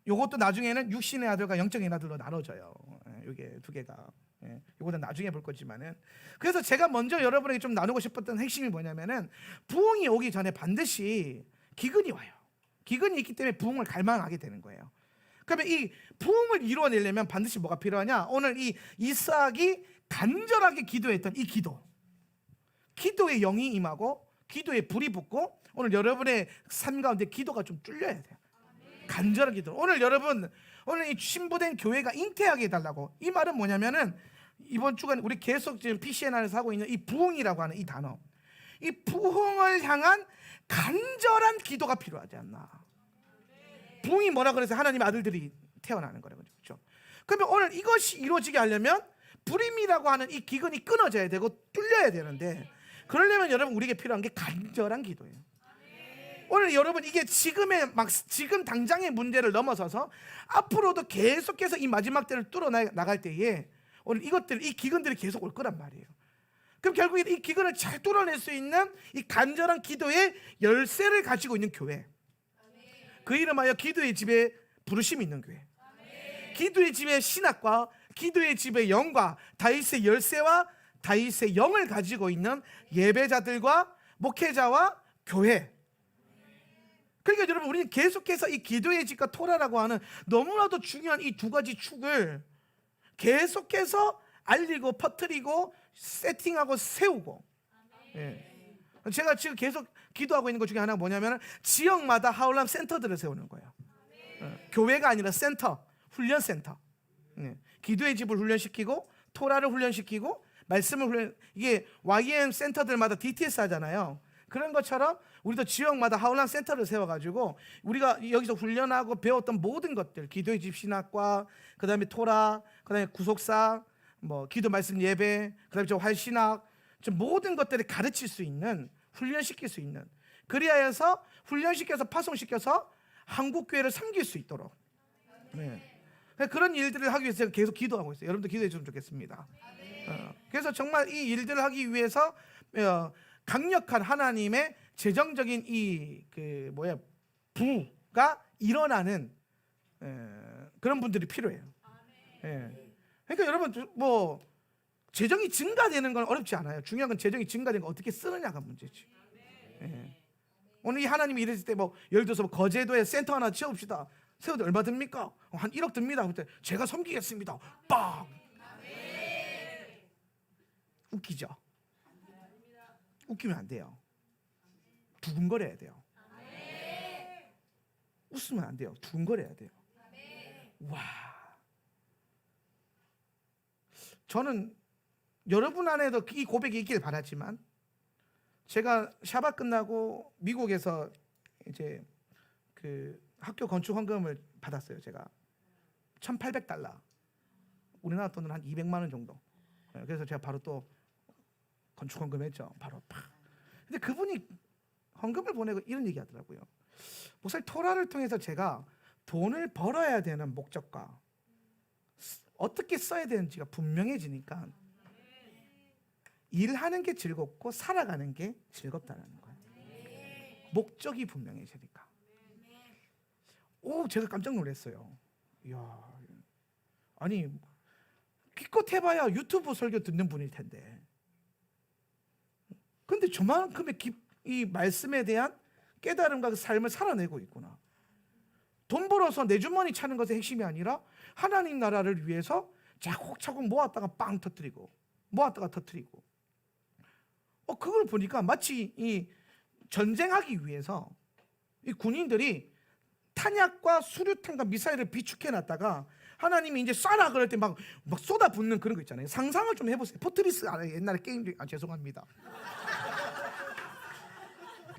요것도 나중에는 육신의 아들과 영적인 아들로 나눠져요. 이게 두 개가. 이거는 나중에 볼 거지만은. 그래서 제가 먼저 여러분에게 좀 나누고 싶었던 핵심이 뭐냐면은, 부흥이 오기 전에 반드시 기근이 와요. 기근이 있기 때문에 부흥을 갈망하게 되는 거예요. 그러면 이 부흥을 이루어내려면 반드시 뭐가 필요하냐? 오늘 이 이삭이 간절하게 기도했던 이 기도의 영이 임하고 기도의 불이 붙고, 오늘 여러분의 삶 가운데 기도가 좀 뚫려야 돼요. 간절한 기도. 오늘 여러분, 오늘 이 신부된 교회가 잉태하게 해달라고. 이 말은 뭐냐면은, 이번 주간 우리 계속 지금 PCN 안에서 하고 있는 이 부흥이라고 하는 이 단어, 이 부흥을 향한 간절한 기도가 필요하지 않나. 부흥이 뭐라 그래서 하나님의 아들들이 태어나는 거라고, 그렇죠? 그러면 오늘 이것이 이루어지게 하려면 불임이라고 하는 이 기근이 끊어져야 되고 뚫려야 되는데, 그러려면 여러분 우리에게 필요한 게 간절한 기도예요. 오늘 여러분 이게 지금 당장의 문제를 넘어서서 앞으로도 계속해서 이 마지막 때를 뚫어 나갈 때에 오늘 이 기근들이 계속 올 거란 말이에요. 그럼 결국에 이 기근을 잘 뚫어낼 수 있는 이 간절한 기도의 열쇠를 가지고 있는 교회, 그 이름하여 기도의 집에 부르심이 있는 교회, 기도의 집에 신학과 기도의 집의 영과 다윗의 열쇠와 다윗의 영을 가지고 있는 예배자들과 목회자와 교회. 그러니까 여러분, 우리는 계속해서 이 기도의 집과 토라라고 하는 너무나도 중요한 이 두 가지 축을 계속해서 알리고 퍼뜨리고 세팅하고 세우고. 예. 제가 지금 계속 기도하고 있는 것 중에 하나가 뭐냐면 지역마다 하울람 센터들을 세우는 거예요. 교회가 아니라 센터, 훈련 센터. 기도의 집을 훈련시키고 토라를 훈련시키고 말씀을 훈련. 이게 YM 센터들마다 DTS 하잖아요. 그런 것처럼 우리도 지역마다 하울람 센터를 세워가지고 우리가 여기서 훈련하고 배웠던 모든 것들, 기도의 집 신학과, 그 다음에 토라, 그 다음에 구속사, 뭐 기도 말씀 예배, 그 다음에 저 활신학, 저 모든 것들을 가르칠 수 있는, 훈련시킬 수 있는, 그리하여 해서 훈련시켜서 파송시켜서 한국교회를 섬길 수 있도록. 네. 그런 일들을 하기 위해서 제가 계속 기도하고 있어요. 여러분도 기도해 주시면 좋겠습니다. 그래서 정말 이 일들을 하기 위해서 강력한 하나님의 재정적인 부가 일어나는 그런 분들이 필요해요. 그러니까 여러분, 뭐 재정이 증가되는 건 어렵지 않아요. 중요한 건 재정이 증가되는 거 어떻게 쓰느냐가 문제지. 오늘 이 하나님이 이랬을 때 뭐 예를 들어서 거제도에 센터 하나 지어봅시다. 세워도 얼마 듭니까? 한 1억 듭니다. 그때 제가 섬기겠습니다. 빵. 웃기죠? 웃기면 안 돼요. 두근거려야 돼요. 웃으면 안 돼요. 두근거려야 돼요. 와. 저는 여러분 안에도 이 고백이 있길 바라지만, 제가 샤바 끝나고 미국에서 이제 그 학교 건축 헌금을 받았어요. 제가 $1,800, 우리나라 돈으로 한 200만 원 정도. 그래서 제가 바로 또 건축 헌금했죠. 바로 팍. 근데 그분이 헌금을 보내고 이런 얘기 하더라고요. 목사님, 토라를 통해서 제가 돈을 벌어야 되는 목적과 어떻게 써야 되는지가 분명해지니까 일하는 게 즐겁고 살아가는 게 즐겁다는 거예요. 목적이 분명해지니까. 제가 깜짝 놀랐어요. 이야, 아니 기껏 해봐야 유튜브 설교 듣는 분일 텐데, 근데 저만큼의 이 말씀에 대한 깨달음과 그 삶을 살아내고 있구나. 돈 벌어서 내 주머니 차는 것의 핵심이 아니라 하나님 나라를 위해서 차곡차곡 모았다가 빵 터뜨리고, 모았다가 터뜨리고. 그걸 보니까 마치 이 전쟁하기 위해서 이 군인들이 탄약과 수류탄과 미사일을 비축해 놨다가 하나님이 이제 쏴라 그럴 때 막 쏟아붓는 그런 거 있잖아요. 상상을 좀 해보세요. 포트리스 알아요? 옛날에 게임 중에, 죄송합니다.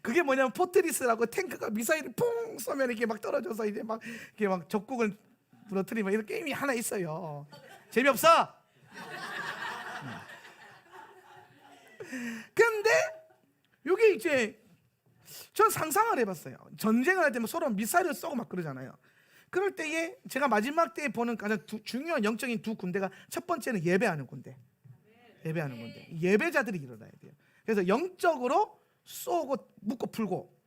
그게 뭐냐면 포트리스라고 탱크가 미사일을 퐁 쏘면 이렇게 막 떨어져서 이제 막 이렇게 막 적국을 부러뜨리면 이런 게임이 하나 있어요. 재미없어? 근데 이게 이제 전 상상을 해봤어요. 전쟁을 할 때 서로 미사일을 쏘고 막 그러잖아요. 그럴 때에 제가 마지막 때에 보는 가장 중요한 영적인 두 군대가, 첫 번째는 예배하는 군대. 예배하는 군대. 예배자들이 일어나야 돼요. 그래서 영적으로 쏘고 묶고 풀고,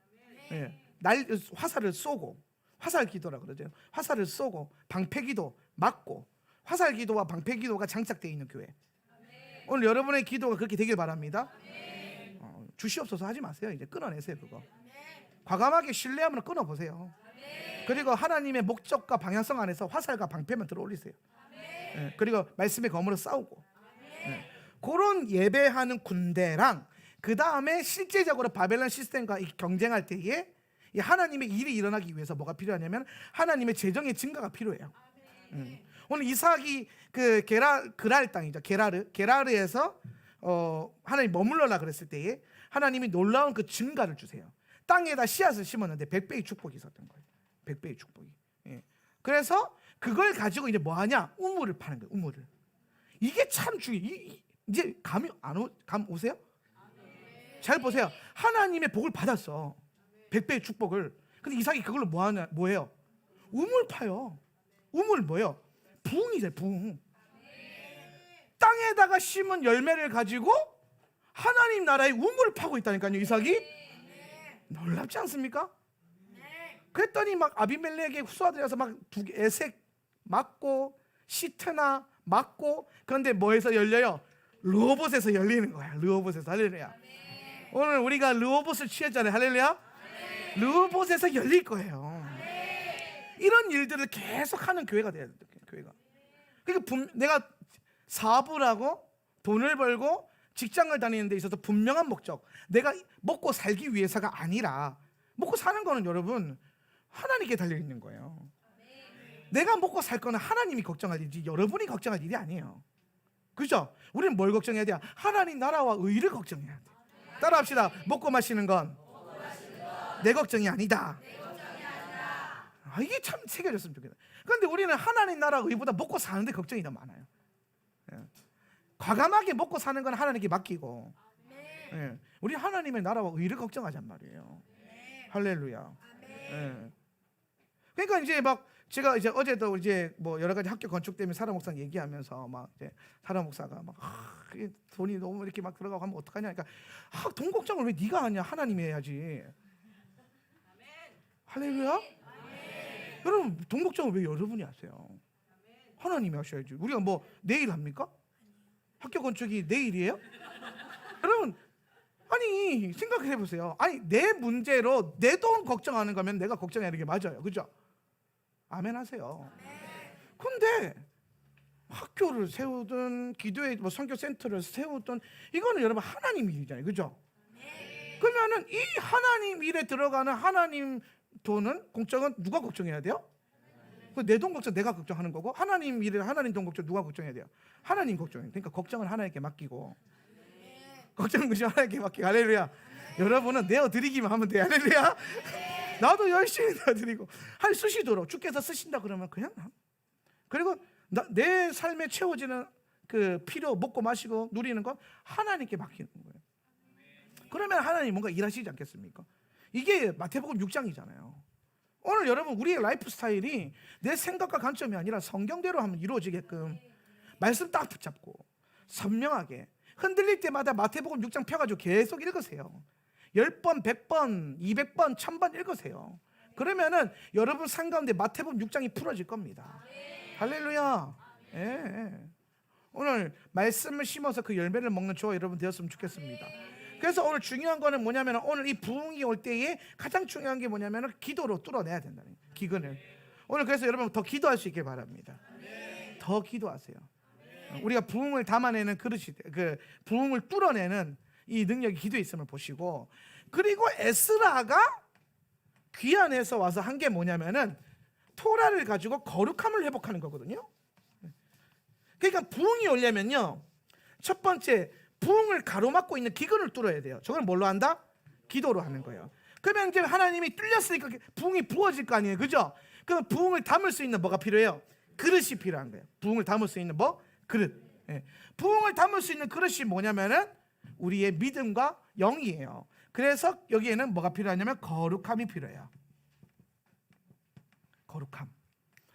화살을 쏘고, 화살 기도라 그러죠. 화살을 쏘고 방패 기도 맞고, 화살 기도와 방패 기도가 장착되어 있는 교회. 오늘 여러분의 기도가 그렇게 되길 바랍니다. 주시옵소서 하지 마세요. 이제 끊어내세요. 그거 과감하게 신뢰하면 끊어보세요. 그리고 하나님의 목적과 방향성 안에서 화살과 방패만 들어 올리세요. 그리고 말씀의 검으로 싸우고. 그런 예배하는 군대랑, 그 다음에 실제적으로 바벨론 시스템과 경쟁할 때에 이 하나님의 일이 일어나기 위해서 뭐가 필요하냐면 하나님의 재정의 증가가 필요해요. 오늘 이삭이 그 그랄 땅이죠. 게라르에서 하나님 머물러라 그랬을 때에 하나님이 놀라운 그 증가를 주세요. 땅에다 씨앗을 심었는데 100배의 축복이 있었던 거예요. 100배의 축복이. 그래서 그걸 가지고 이제 뭐 하냐? 우물을 파는 거예요. 우물을. 이게 참 중요해요. 이제 감 오세요? 잘 보세요. 하나님의 복을 받았어. 100배의 축복을. 근데 이삭이 그걸로 뭐해요? 우물 파요. 우물 뭐예요? 부흥이죠. 부흥. 땅에다가 심은 열매를 가지고 하나님 나라의 우물을 파고 있다니까요. 이삭이. 놀랍지 않습니까? 그랬더니 막 아비멜렉의 후손들에서 막 에색 맞고 시트나 막고, 그런데 뭐에서 열려요? 르호봇에서 열리는 거야. 르호봇에서. 할렐루야. 오늘 우리가 르호봇을 취했잖아요. 할렐루야. 르호봇에서 열릴 거예요. 이런 일들을 계속 하는 교회가 돼야 돼요. 교회가. 그러니까 내가 사업을 하고 돈을 벌고 직장을 다니는 데 있어서 분명한 목적, 내가 먹고 살기 위해서가 아니라, 먹고 사는 거는 여러분 하나님께 달려 있는 거예요. 내가 먹고 살 거는 하나님이 걱정할 일이지 여러분이 걱정할 일이 아니에요. 그죠? 우리는 뭘 걱정해야 돼요? 하나님 나라와 의를 걱정해야 돼. 따라합시다. 먹고 마시는 건 내 걱정이 아니다. 이게 참 새겨졌으면 좋겠다. 그런데 우리는 하나님 나라 의보다 먹고 사는데 걱정이 더 많아요. 과감하게 먹고 사는 건 하나님께 맡기고, 우리 하나님의 나라와 의를 걱정하잔 말이에요. 할렐루야. 그러니까 이제 막 제가 이제 어제도 이제 뭐 여러 가지 학교 건축 때문에 사라 목사 얘기하면서 막 이제 사라 목사가 막 돈이 너무 이렇게 막 들어가고 하면 어떡하냐. 그러니까 돈 걱정을 왜 네가 하냐? 하나님이 해야지. 할렐루야. 여러분 돈 걱정을 왜 여러분이 하세요? 하나님이 하셔야지. 우리가 뭐 내일 합니까? 학교 건축이 내일이에요? 여러분 아니 생각을 해보세요. 아니 내 문제로 내 돈 걱정하는 거면 내가 걱정해야 하는 게 맞아요. 그죠? 아멘 하세요. 근데 학교를 세우든 기도의 뭐 선교 센터를 세우든 이거는 여러분 하나님 일이잖아요. 그죠? 그러면은 이 하나님 일에 들어가는 하나님 돈은 공적은 누가 걱정해야 돼요? 내 돈 걱정 내가 걱정하는 거고, 하나님 일에 하나님 돈 걱정 누가 걱정해야 돼요? 하나님 걱정해요. 그러니까 걱정은 하나님께 맡기고, 걱정은 그저 하나님께 맡기고. 할렐루야. 여러분은 내어드리기만 하면 돼요. 할렐루야. 나도 열심히 내어드리고 한 쓰시도록 주께서 쓰신다 그러면 그냥 그리고 내 삶에 채워지는 그 필요 먹고 마시고 누리는 건 하나님께 맡기는 거예요. 그러면 하나님 뭔가 일하시지 않겠습니까? 이게 마태복음 6장이잖아요. 오늘 여러분 우리의 라이프 스타일이 내 생각과 관점이 아니라 성경대로 하면 이루어지게끔 말씀 딱 붙잡고 선명하게, 흔들릴 때마다 마태복음 6장 펴가지고 계속 읽으세요. 10번, 100번, 200번, 1000번 읽으세요. 그러면은 여러분 삶 가운데 마태복음 6장이 풀어질 겁니다. 할렐루야. 오늘 말씀을 심어서 그 열매를 먹는 저와 여러분 되었으면 좋겠습니다. 그래서 오늘 중요한 거는 뭐냐면, 오늘 이 부흥이 올 때에 가장 중요한 게 뭐냐면 기도로 뚫어내야 된다는 거예요. 기근을. 오늘 그래서 여러분 더 기도할 수 있길 바랍니다. 더 기도하세요. 우리가 부흥을 담아내는 그릇이, 그 부흥을 뚫어내는 이 능력이 기도에 있음을 보시고, 그리고 에스라가 귀환해서 와서 한 게 뭐냐면은 토라를 가지고 거룩함을 회복하는 거거든요. 그러니까 부흥이 오려면요, 첫 번째 부흥을 가로막고 있는 기근을 뚫어야 돼요. 저걸 뭘로 한다? 기도로 하는 거예요. 그러면 이제 하나님이 뚫렸으니까 부흥이 부어질 거 아니에요. 그죠? 그럼 부흥을 담을 수 있는 뭐가 필요해요? 그릇이 필요한 거예요. 부흥을 담을 수 있는 뭐? 그릇. 부흥을 담을 수 있는 그릇이 뭐냐면은 우리의 믿음과 영이에요. 그래서 여기에는 뭐가 필요하냐면 거룩함이 필요해요. 거룩함.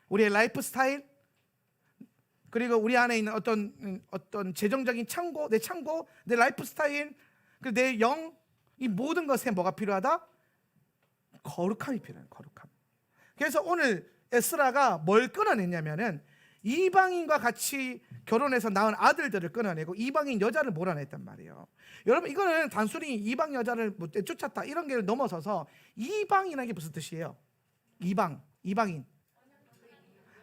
우리의 라이프 스타일, 그리고 우리 안에 있는 어떤 재정적인 창고, 내 라이프 스타일, 그리고 내 영, 이 모든 것에 뭐가 필요하다? 거룩함이 필요해요. 거룩함. 그래서 오늘 에스라가 뭘 끌어냈냐면은 이방인과 같이 결혼해서 낳은 아들들을 끌어내고 이방인 여자를 몰아냈단 말이에요. 여러분 이거는 단순히 이방 여자를 쫓았다 이런 게 넘어서서, 이방이라는 게 무슨 뜻이에요? 이방인,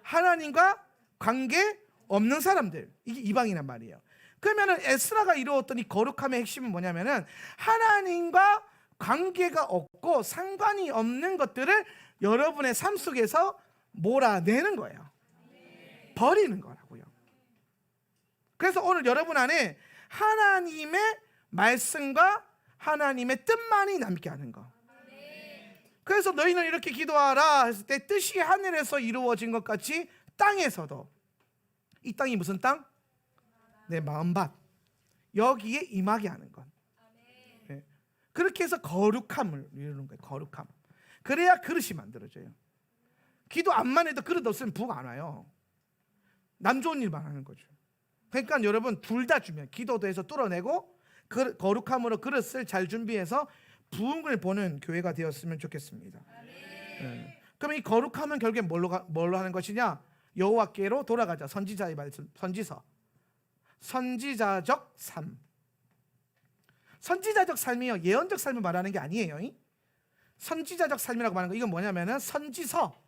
하나님과 관계 없는 사람들, 이게 이방이란 말이에요. 그러면은 에스라가 이루었던 이 거룩함의 핵심은 뭐냐면은 하나님과 관계가 없고 상관이 없는 것들을 여러분의 삶 속에서 몰아내는 거예요. 버리는 거라고요. 그래서 오늘 여러분 안에 하나님의 말씀과 하나님의 뜻만이 남게 하는 거. 그래서 너희는 이렇게 기도하라 했을 때 뜻이 하늘에서 이루어진 것 같이 땅에서도, 이 땅이 무슨 땅? 내 마음밭, 여기에 임하게 하는 것. 그렇게 해서 거룩함을 이루는 거예요. 거룩함. 그래야 그릇이 만들어져요. 기도 안만 해도 그릇 없으면 부흥 안 와요. 남 좋은 일만 하는 거죠. 그러니까 여러분 둘 다 중요해요. 기도도 해서 뚫어내고 거룩함으로 그릇을 잘 준비해서 부흥을 보는 교회가 되었으면 좋겠습니다. 그럼 이 거룩함은 결국에 뭘로 하는 것이냐? 여호와께로 돌아가자. 선지자의 말씀, 선지서. 선지자적 삶. 선지자적 삶이요, 예언적 삶을 말하는 게 아니에요. 선지자적 삶이라고 말하는 거, 이건 뭐냐면은 선지서,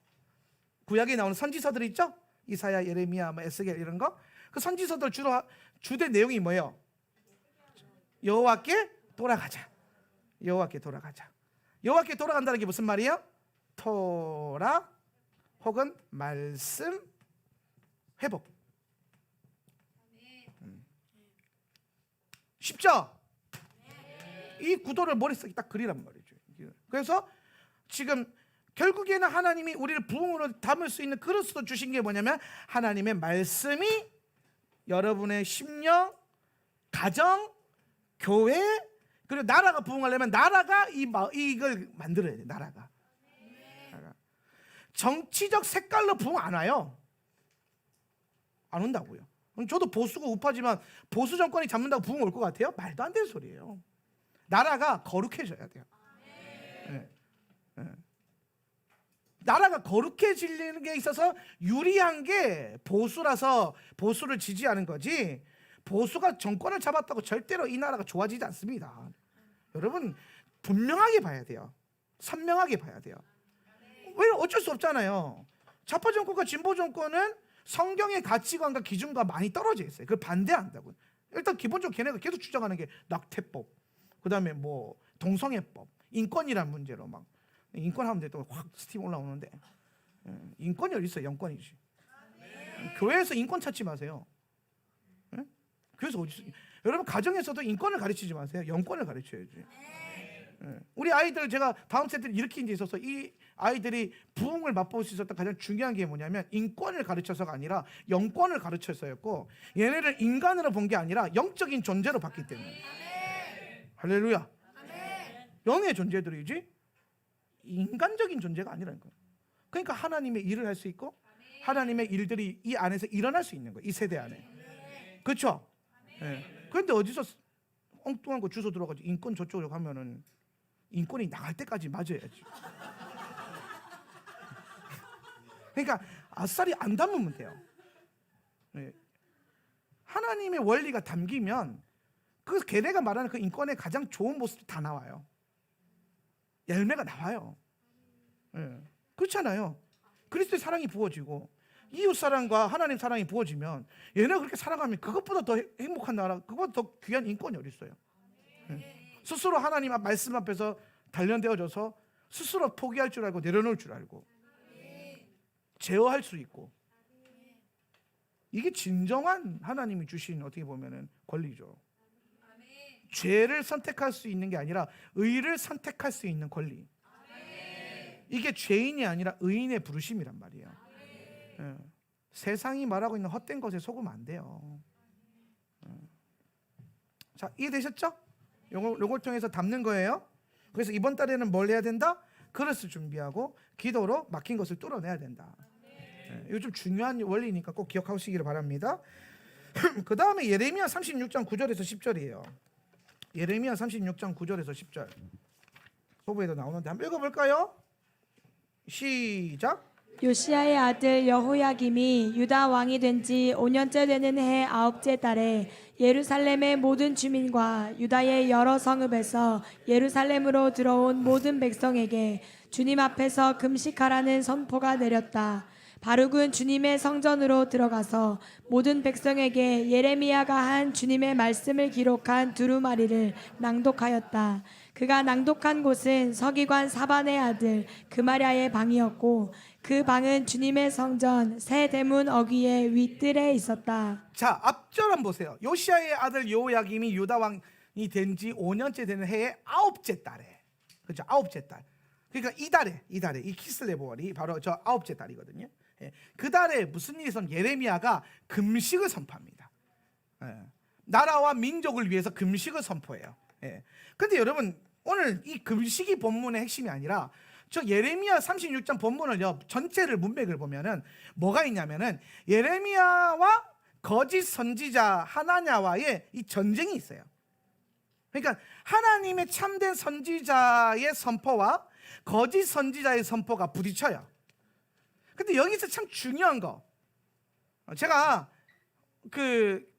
구약에 나오는 선지서들 있죠? 이사야, 예레미야, 에스겔 이런 거. 그 선지서들 주된 내용이 뭐예요? 여호와께 돌아가자. 여호와께 돌아가자. 여호와께 돌아간다는 게 무슨 말이에요? 토라 혹은 말씀 회복. 쉽죠? 이 구도를 머릿속에 딱 그리란 말이죠. 그래서 지금 결국에는 하나님이 우리를 부흥으로 담을 수 있는 그릇으로 주신 게 뭐냐면 하나님의 말씀이 여러분의 심령, 가정, 교회, 그리고 나라가 부흥하려면 나라가 이걸 만들어야 돼. 나라가. 정치적 색깔로 부흥 안 와요. 안 온다고요. 저도 보수고 우파지만 보수 정권이 잡는다고 부흥 올 것 같아요? 말도 안 되는 소리예요. 나라가 거룩해져야 돼요. 네. 네. 나라가 거룩해지는 게 있어서 유리한 게 보수라서 보수를 지지하는 거지, 보수가 정권을 잡았다고 절대로 이 나라가 좋아지지 않습니다. 여러분 분명하게 봐야 돼요. 선명하게 봐야 돼요. 왜? 어쩔 수 없잖아요. 좌파 정권과 진보 정권은 성경의 가치관과 기준과 많이 떨어져 있어요. 그걸 반대한다고. 일단 기본적으로 걔네가 계속 주장하는 게 낙태법, 그 다음에 뭐 동성애법, 인권이란 문제로 막 인권하면 또 확 스팀 올라오는데, 인권이 어디 있어요? 영권이지. 교회에서 인권 찾지 마세요. 교회에서 어디 있어요? 여러분 가정에서도 인권을 가르치지 마세요. 영권을 가르쳐야지. 우리 아이들 제가 다음 세대를 일으킨 데 있어서 이 아이들이 부흥을 맛볼 수 있었던 가장 중요한 게 뭐냐면 인권을 가르쳐서가 아니라 영권을 가르쳐서였고, 얘네를 인간으로 본 게 아니라 영적인 존재로 봤기 때문에. 할렐루야. 영의 존재들이지 인간적인 존재가 아니라는 거예요. 그러니까 하나님의 일을 할 수 있고 하나님의 일들이 이 안에서 일어날 수 있는 거예요. 이 세대 안에. 그렇죠? 그런데 어디서 엉뚱한 거 주워 들어가지고 인권 저쪽으로 가면은 인권이 나갈 때까지 맞아야지. 그러니까 아싸리 안 담으면 돼요. 하나님의 원리가 담기면 그 걔네가 말하는 그 인권의 가장 좋은 모습이 다 나와요. 열매가 나와요. 그렇잖아요. 그리스도의 사랑이 부어지고 이웃 사랑과 하나님 사랑이 부어지면 얘네가 그렇게 살아가면 그것보다 더 행복한 나라, 그것보다 더 귀한 인권이 어디 있어요? 스스로 하나님 말씀 앞에서 단련되어져서 스스로 포기할 줄 알고 내려놓을 줄 알고 제어할 수 있고, 이게 진정한 하나님이 주신 어떻게 보면은 권리죠. 죄를 선택할 수 있는 게 아니라 의를 선택할 수 있는 권리. 이게 죄인이 아니라 의인의 부르심이란 말이에요. 세상이 말하고 있는 헛된 것에 속으면 안 돼요. 자, 이해되셨죠? 요걸 통해서 담는 거예요. 그래서 이번 달에는 뭘 해야 된다? 그릇을 준비하고 기도로 막힌 것을 뚫어내야 된다. 이거 좀 중요한 원리니까 꼭 기억하시기를 바랍니다. 그 다음에 예레미야 36장 9절에서 10절이에요. 예레미야 36장 9절에서 10절. 소부에도 나오는데 한번 읽어볼까요? 시작. 요시야의 아들 여호야김이 유다 왕이 된 지 5년째 되는 해 9째 달에 예루살렘의 모든 주민과 유다의 여러 성읍에서 예루살렘으로 들어온 모든 백성에게 주님 앞에서 금식하라는 선포가 내렸다. 바룩은 주님의 성전으로 들어가서 모든 백성에게 예레미야가 한 주님의 말씀을 기록한 두루마리를 낭독하였다. 그가 낭독한 곳은 서기관 사반의 아들 그마랴의 방이었고, 그 방은 주님의 성전 새 대문 어귀의 윗뜰에 있었다. 자, 앞절 한번 보세요. 요시야의 아들 여호야김이 유다 왕이 된 지 5년째 되는 해의 9째 달에, 그렇죠? 9째 달. 그러니까 이 달에 이 키슬레볼이 바로 저 9째 달이거든요. 그 달에 무슨 일이 있었냐면 예레미야가 금식을 선포합니다. 나라와 민족을 위해서 금식을 선포해요. 근데 여러분, 오늘 이 금식이 본문의 핵심이 아니라 저 예레미야 36장 본문을요, 전체를 문맥을 보면은 뭐가 있냐면은 예레미야와 거짓 선지자 하나냐와의 이 전쟁이 있어요. 그러니까 하나님의 참된 선지자의 선포와 거짓 선지자의 선포가 부딪혀요. 근데 여기서 참 중요한 거, 제가 그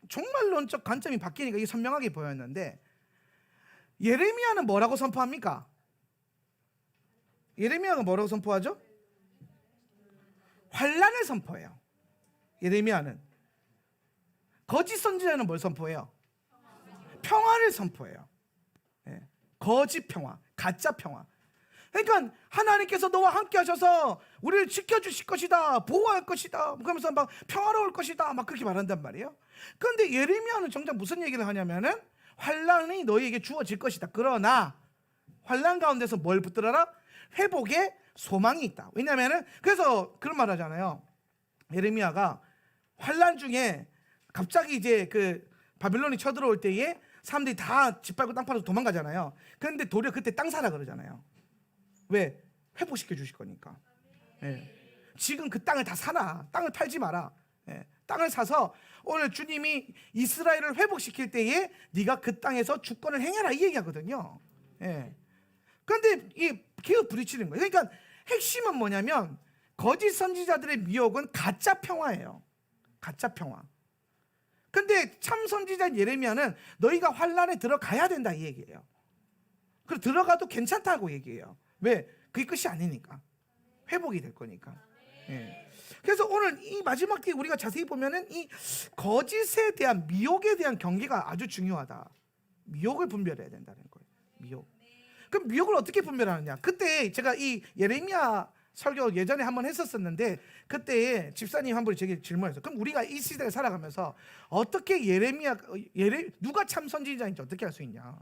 종말론적 관점이 바뀌니까 이게 선명하게 보였는데, 예레미야는 뭐라고 선포합니까? 예레미야가 뭐라고 선포하죠? 환란을 선포해요. 예레미야는. 거짓 선지자는 뭘 선포해요? 평화를 선포해요. 예. 거짓 평화, 가짜 평화. 그러니까 하나님께서 너와 함께 하셔서 우리를 지켜주실 것이다, 보호할 것이다, 그러면서 막 평화로울 것이다, 막 그렇게 말한단 말이에요. 그런데 예레미야는 정작 무슨 얘기를 하냐면은 환란이 너희에게 주어질 것이다. 그러나 환란 가운데서 뭘 붙들어라? 회복의 소망이 있다. 왜냐면은 그래서 그런 말 하잖아요. 예레미야가 환란 중에 갑자기 이제 그 바빌론이 쳐들어올 때에 사람들이 다 집 밟고 땅 팔아서 도망가잖아요. 그런데 도리어 그때 땅 사라 그러잖아요. 왜? 회복시켜 주실 거니까. 예. 지금 그 땅을 다 사놔. 땅을 팔지 마라. 예. 땅을 사서 오늘 주님이 이스라엘을 회복시킬 때에 네가 그 땅에서 주권을 행해라, 이 얘기하거든요. 예. 그런데 이 계속 부딪히는 거예요. 그러니까 핵심은 뭐냐면 거짓 선지자들의 미혹은 가짜 평화예요. 가짜 평화. 근데 참 선지자 예레미야는 너희가 환란에 들어가야 된다, 이 얘기예요. 그리고 들어가도 괜찮다고 얘기해요. 왜? 그게 끝이 아니니까. 회복이 될 거니까. 예. 그래서 오늘 이 마지막 때 우리가 자세히 보면은 이 거짓에 대한 미혹에 대한 경계가 아주 중요하다. 미혹을 분별해야 된다는 거예요. 미혹. 그럼 미혹을 어떻게 분별하느냐? 그때 제가 이 예레미야 설교 예전에 한번 했었었는데, 그때 집사님 한 분이 제게 질문했어요. 그럼 우리가 이 시대를 살아가면서 어떻게 누가 참 선지자인지 어떻게 알 수 있냐?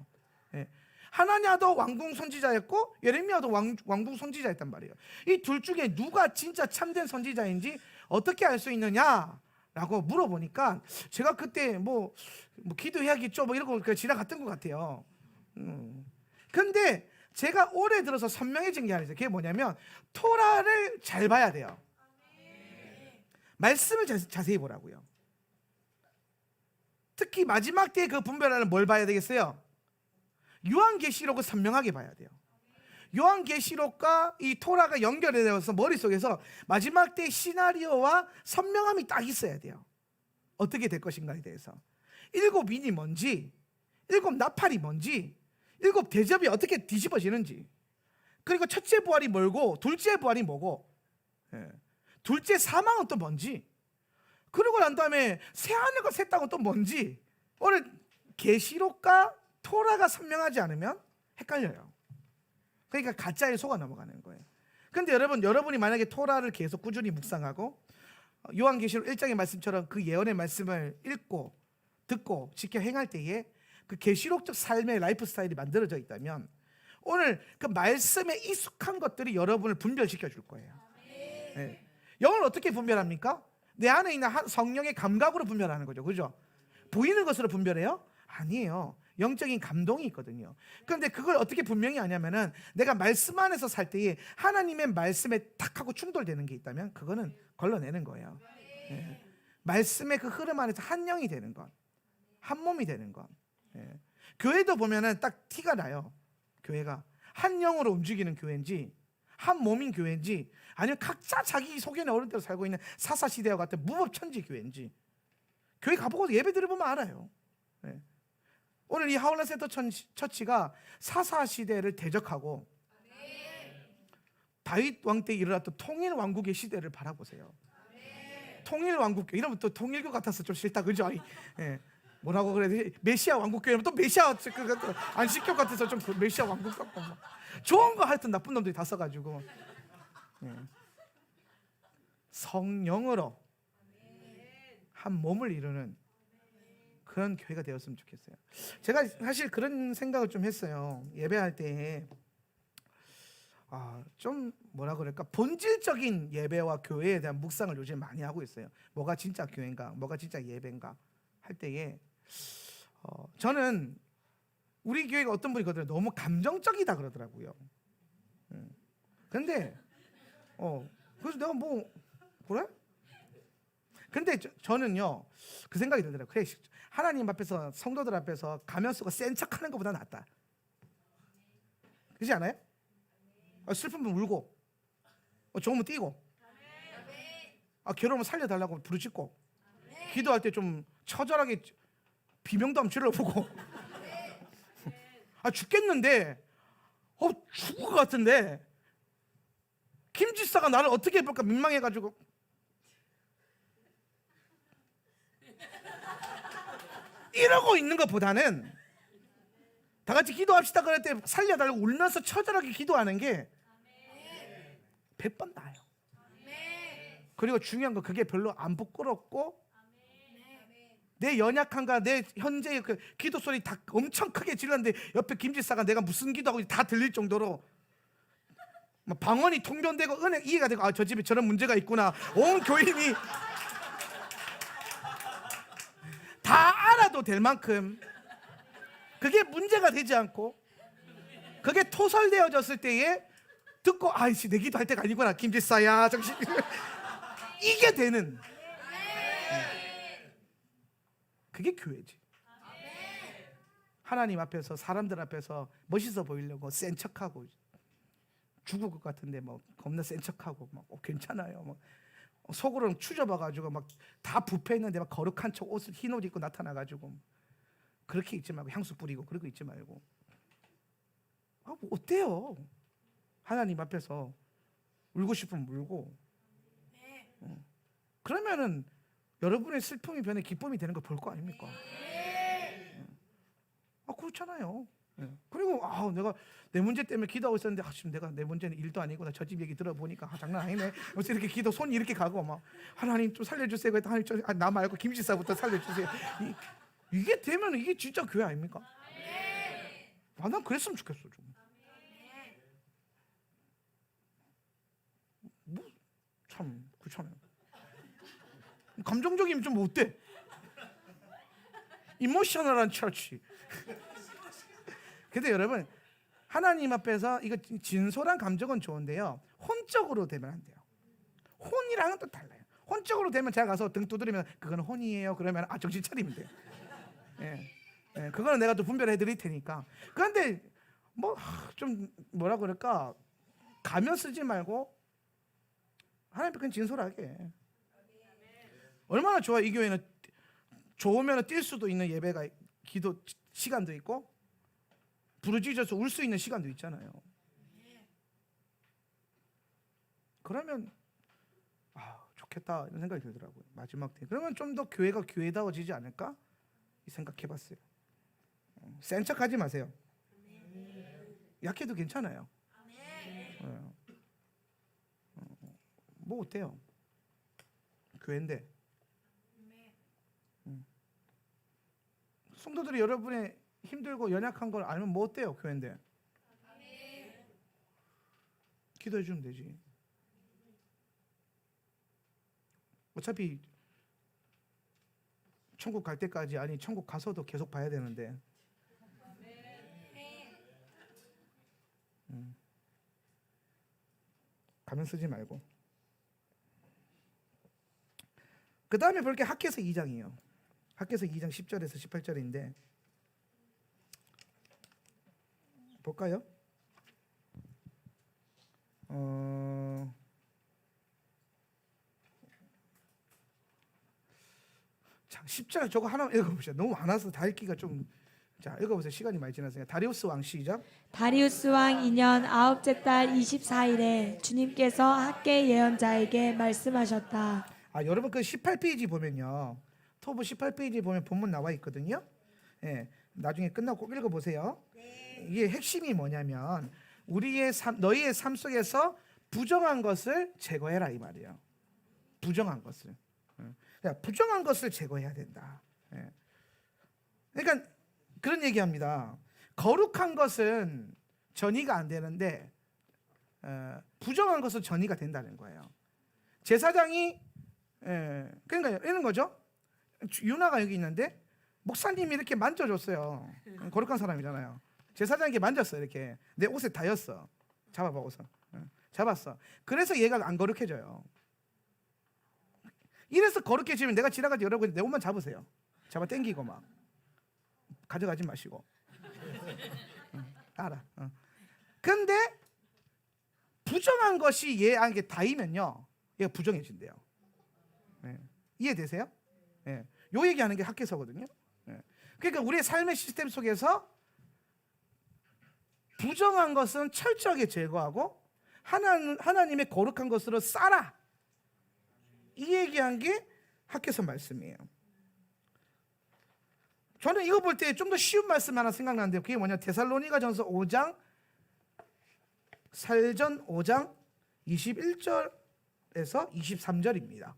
예. 하나냐도 왕궁 선지자였고 예레미야도 왕궁 선지자였단 말이에요. 이 둘 중에 누가 진짜 참된 선지자인지 어떻게 알 수 있느냐라고 물어보니까 제가 그때 뭐 기도해야겠죠, 뭐 이러고 그냥 지나갔던 것 같아요. 근데 제가 올해 들어서 선명해진 게 하나 있어요. 그게 뭐냐면 토라를 잘 봐야 돼요. 말씀을 자세히 보라고요. 특히 마지막 때의 그 분별하는 뭘 봐야 되겠어요? 요한계시록을 선명하게 봐야 돼요. 요한계시록과 이 토라가 연결되어서 머릿속에서 마지막 때의 시나리오와 선명함이 딱 있어야 돼요. 어떻게 될 것인가에 대해서. 7 인이 뭔지, 7 나팔이 뭔지, 7 대접이 어떻게 뒤집어지는지, 그리고 첫째 부활이 뭐고 둘째 부활이 뭐고, 둘째 사망은 또 뭔지, 그리고 난 다음에 새하늘과 새 땅은 또 뭔지. 오늘 계시록과 토라가 선명하지 않으면 헷갈려요. 그러니까 가짜에 속아 넘어가는 거예요. 그런데 여러분이 만약에 토라를 계속 꾸준히 묵상하고 요한계시록 1장의 말씀처럼 그 예언의 말씀을 읽고 듣고 지켜 행할 때에 그 계시록적 삶의 라이프 스타일이 만들어져 있다면 오늘 그 말씀에 익숙한 것들이 여러분을 분별시켜 줄 거예요. 네. 영을 어떻게 분별합니까? 내 안에 있는 성령의 감각으로 분별하는 거죠. 그죠? 보이는 것으로 분별해요? 아니에요. 영적인 감동이 있거든요. 그런데 그걸 어떻게 분명히 아냐면은 내가 말씀 안에서 살 때에 하나님의 말씀에 탁 하고 충돌되는 게 있다면 그거는 걸러내는 거예요. 예. 말씀의 그 흐름 안에서 한 영이 되는 것, 한 몸이 되는 것. 예. 교회도 보면은 딱 티가 나요. 교회가 한 영으로 움직이는 교회인지 한 몸인 교회인지 아니면 각자 자기 속에는 어른 대로 살고 있는 사사시대와 같은 무법천지 교회인지 교회 가보고 예배 들어보면 알아요. 예. 오늘 이 하울란 센터 처치가 사사시대를 대적하고 다윗 왕 때 일어났던 통일왕국의 시대를 바라보세요. 통일왕국교 이러면 또 통일교 같아서 좀 싫다, 그죠? 예. 뭐라고 그래야 되지? 메시아 왕국교 이러면 또 메시아 안식교 같아서 좀 메시아 왕국 같고 뭐. 좋은 거 하여튼 나쁜 놈들이 다 써가지고. 예. 성령으로 한 몸을 이루는 그런 교회가 되었으면 좋겠어요. 제가 사실 그런 생각을 좀 했어요. 예배할 때 좀 뭐라 그럴까, 본질적인 예배와 교회에 대한 묵상을 요즘 많이 하고 있어요. 뭐가 진짜 교회인가, 뭐가 진짜 예배인가 할 때에 저는 우리 교회가 어떤 분이 그러더라고요. 너무 감정적이다 그러더라고요. 근데 그래서 내가 뭐 그래? 근데 저는요 그 생각이 들더라고요. 그래, 하나님 앞에서 성도들 앞에서 가면 쓰고 센 척하는 것보다 낫다. 그렇지 않아요? 슬프면 울고 좋으면 뛰고 괴로우면 살려달라고 부르짖고, 기도할 때 좀 처절하게 비명도 한번 질러보고 죽겠는데 죽을 것 같은데 김 지사가 나를 어떻게 해볼까 민망해가지고 이러고 있는 것보다는 다 같이 기도합시다 그럴 때 살려달라고 울면서 처절하게 기도하는 게 100번 나아요. 그리고 중요한 건 그게 별로 안 부끄럽고, 내 연약함과 내 현재의 그 기도 소리 다 엄청 크게 질렀는데 옆에 김지사가 내가 무슨 기도하고 다 들릴 정도로 막 방언이 통변되고 은혜 이해가 되고, 저 집에 저런 문제가 있구나, 온 교인이 다 알아도 될 만큼 그게 문제가 되지 않고, 그게 토설되어졌을 때에 듣고 아이씨 내 기도할 때가 아니구나 김지사야 정신 이게 되는, 그게 교회지. 하나님 앞에서 사람들 앞에서 멋있어 보이려고 센 척하고 죽을 것 같은데 뭐 겁나 센 척하고 막 괜찮아요 막 속으로는 추잡아가지고 막 다 부패 있는데 막 거룩한 척 옷을 흰 옷 입고 나타나가지고 그렇게 있지 말고, 향수 뿌리고 그러고 있지 말고, 뭐 어때요? 하나님 앞에서 울고 싶으면 울고, 그러면은 여러분의 슬픔이 변해 기쁨이 되는 거 볼 거 아닙니까? 그렇잖아요. 그리고 내가 내 문제 때문에 기도하고 있었는데 지금 내가 내 문제는 일도 아니고 나 저 집 얘기 들어보니까 장난 아니네. 그래서 이렇게 기도 손이 이렇게 가고 막 하나님 좀 살려주세요. 하나님 나 말고 김지사부터 살려주세요. 이게 되면 이게 진짜 교회 아닙니까? 난 그랬으면 좋겠어 좀. 뭐 참 그렇잖아요. 감정적이면 좀 어때? 이모셔널한 처치. 근데 여러분 하나님 앞에서 이거 진솔한 감정은 좋은데요, 혼적으로 되면 안 돼요. 혼이랑은 또 달라요. 혼적으로 되면 제가 가서 등 두드리면 그거는 혼이에요 그러면 정신 차리면 돼요. 그거는 내가 또 분별해 드릴 테니까. 그런데 뭐 좀 뭐라 그럴까, 가면 쓰지 말고 하나님 앞에 진솔하게. 얼마나 좋아. 이 교회는 좋으면 뛸 수도 있는 예배가, 기도 시간도 있고 부르짖어서 울 수 있는 시간도 있잖아요. 그러면 좋겠다 이런 생각이 들더라고요. 마지막 때 그러면 좀 더 교회가 교회다워지지 않을까 이 생각해봤어요. 센 척하지 마세요. 약해도 괜찮아요. 뭐 어때요? 교회인데. 성도들이 여러분의 힘들고 연약한 걸 알면 뭐 어때요? 교회인데. 기도해 주면 되지. 어차피 천국 갈 때까지, 아니 천국 가서도 계속 봐야 되는데. 가면 쓰지 말고. 그 다음에 볼 게 학개서 2장이에요. 학개서 2장 10절에서 18절인데 볼까요? 자, 10절 저거 하나 읽어보세요. 너무 많아서 다 읽기가 좀. 자, 읽어보세요. 시간이 많이 지났으니까. 다리우스 왕 시작. 다리우스 왕 2년 9째 달 24일에 주님께서 학개 예언자에게 말씀하셨다. 여러분 그 18페이지 보면요, 토브 18페이지 보면 본문 나와 있거든요. 나중에 끝나고 꼭 읽어보세요. 이게 핵심이 뭐냐면 우리의 너희의 삶 속에서 부정한 것을 제거해라 이 말이에요. 부정한 것을. 부정한 것을 제거해야 된다. 그러니까 그런 얘기합니다. 거룩한 것은 전이가 안 되는데 부정한 것은 전이가 된다는 거예요. 제사장이 그러니까 이런 거죠. 유나가 여기 있는데 목사님이 이렇게 만져줬어요. 거룩한 사람이잖아요. 제사장에게 만졌어. 이렇게 내 옷에 닿였어. 잡아봐 옷을. 잡았어. 그래서 얘가 안 거룩해져요. 이래서 거룩해지면 내가 지나가지 여러분 내 옷만 잡으세요. 잡아 당기고 막 가져가지 마시고. 알아. 근데 부정한 것이 얘에게 닿으면요, 얘가 부정해진대요. 예. 이해되세요? 예. 요 얘기하는 게 학개서거든요. 예. 그러니까 우리의 삶의 시스템 속에서 부정한 것은 철저하게 제거하고 하나님의 거룩한 것으로 싸라. 이 얘기한 게 학개서 말씀이에요. 저는 이거 볼 때 좀 더 쉬운 말씀 하나 생각나는데요. 그게 뭐냐? 데살로니가전서 5장 살전 5장 21절에서 23절입니다.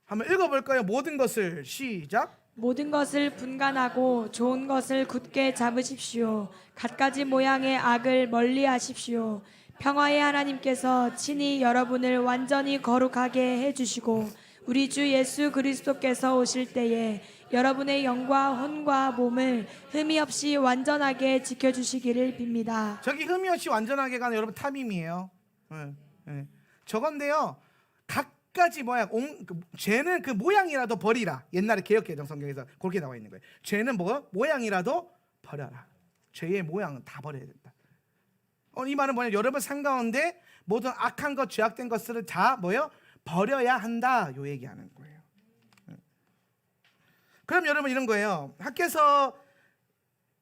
한번 읽어볼까요? 모든 것을 시작. 모든 것을 분간하고 좋은 것을 굳게 잡으십시오. 갖가지 모양의 악을 멀리하십시오. 평화의 하나님께서 친히 여러분을 완전히 거룩하게 해주시고 우리 주 예수 그리스도께서 오실 때에 여러분의 영과 혼과 몸을 흠이 없이 완전하게 지켜주시기를 빕니다. 저기 흠이 없이 완전하게가 여러분 탐임이에요. 저건데요. 각가지 모양, 죄는 그 모양이라도 버리라. 옛날에 개역개정 성경에서 그렇게 나와 있는 거예요. 죄는 뭐 모양이라도 버려라. 죄의 모양은 다 버려야 된다. 이 말은 뭐냐? 여러분 삶 가운데 모든 악한 것, 죄악된 것들을 다 뭐요? 버려야 한다. 요 얘기하는 거예요. 그럼 여러분 이런 거예요. 학개서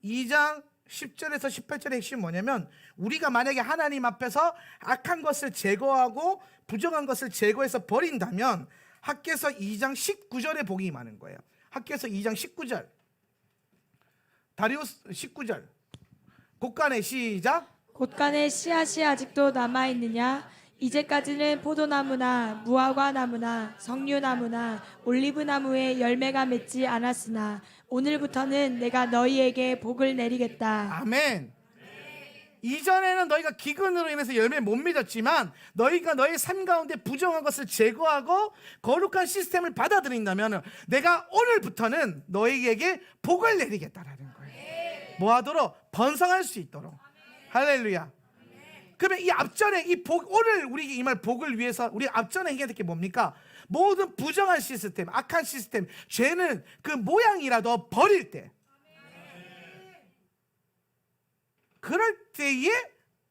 2장 10절에서 18절의 핵심이 뭐냐면 우리가 만약에 하나님 앞에서 악한 것을 제거하고 부정한 것을 제거해서 버린다면 학개서 2장 19절에 복이 많은 거예요. 학개서 2장 19절. 다리우스 19절. 곳간에 시작. 곳간에 씨앗이 아직도 남아있느냐? 이제까지는 포도나무나 무화과나무나 석류나무나 올리브나무에 열매가 맺지 않았으나 오늘부터는 내가 너희에게 복을 내리겠다. 아멘. 이전에는 너희가 기근으로 인해서 열매 못 맺었지만 너희가 너희 삶 가운데 부정한 것을 제거하고 거룩한 시스템을 받아들인다면 내가 오늘부터는 너희에게 복을 내리겠다라는 거예요. 뭐하도록? 번성할 수 있도록. 할렐루야. 그러면 이 앞전에 이 복, 오늘 우리에게 임할 복을 위해서 우리 앞전에 해야 될 게 뭡니까? 모든 부정한 시스템, 악한 시스템, 죄는 그 모양이라도 버릴 때, 그럴 때에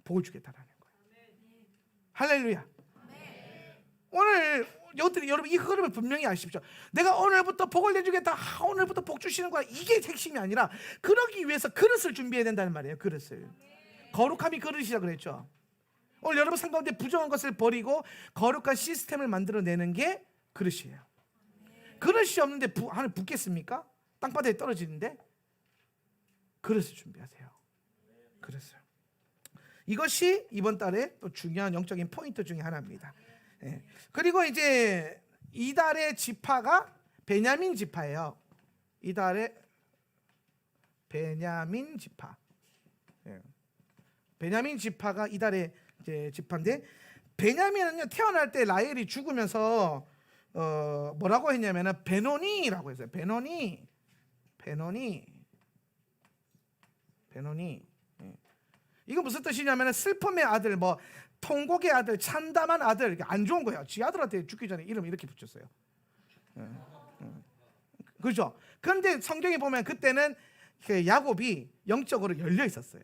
복을 주겠다라는 거예요. 할렐루야. 오늘 여러분 이 흐름을 분명히 아십시오. 내가 오늘부터 복을 내주겠다. 오늘부터 복 주시는 거야. 이게 핵심이 아니라 그러기 위해서 그릇을 준비해야 된다는 말이에요. 그릇을. 거룩함이 그릇이라 그랬죠. 오늘 여러분 삶 가운데 부정한 것을 버리고 거룩한 시스템을 만들어내는 게 그릇이에요. 그릇이 없는데 하늘 붓겠습니까? 땅바닥에 떨어지는데 그릇을 준비하세요. 그릇을. 이것이 이번 달에 또 중요한 영적인 포인트 중에 하나입니다. 예. 그리고 이제 이달의 지파가 베냐민 지파예요. 이달의 베냐민 지파. 예. 베냐민 지파가 이달의 이제 지파인데 베냐민은요 태어날 때 라헬이 죽으면서 뭐라고 했냐면은 베노니라고 했어요. 베노니. 예. 이거 무슨 뜻이냐면은 슬픔의 아들, 뭐 통곡의 아들, 참담한 아들, 안 좋은 거예요. 지 아들한테 죽기 전에 이름 이렇게 붙였어요. 그렇죠? 그런데 성경에 보면 그때는 야곱이 영적으로 열려 있었어요.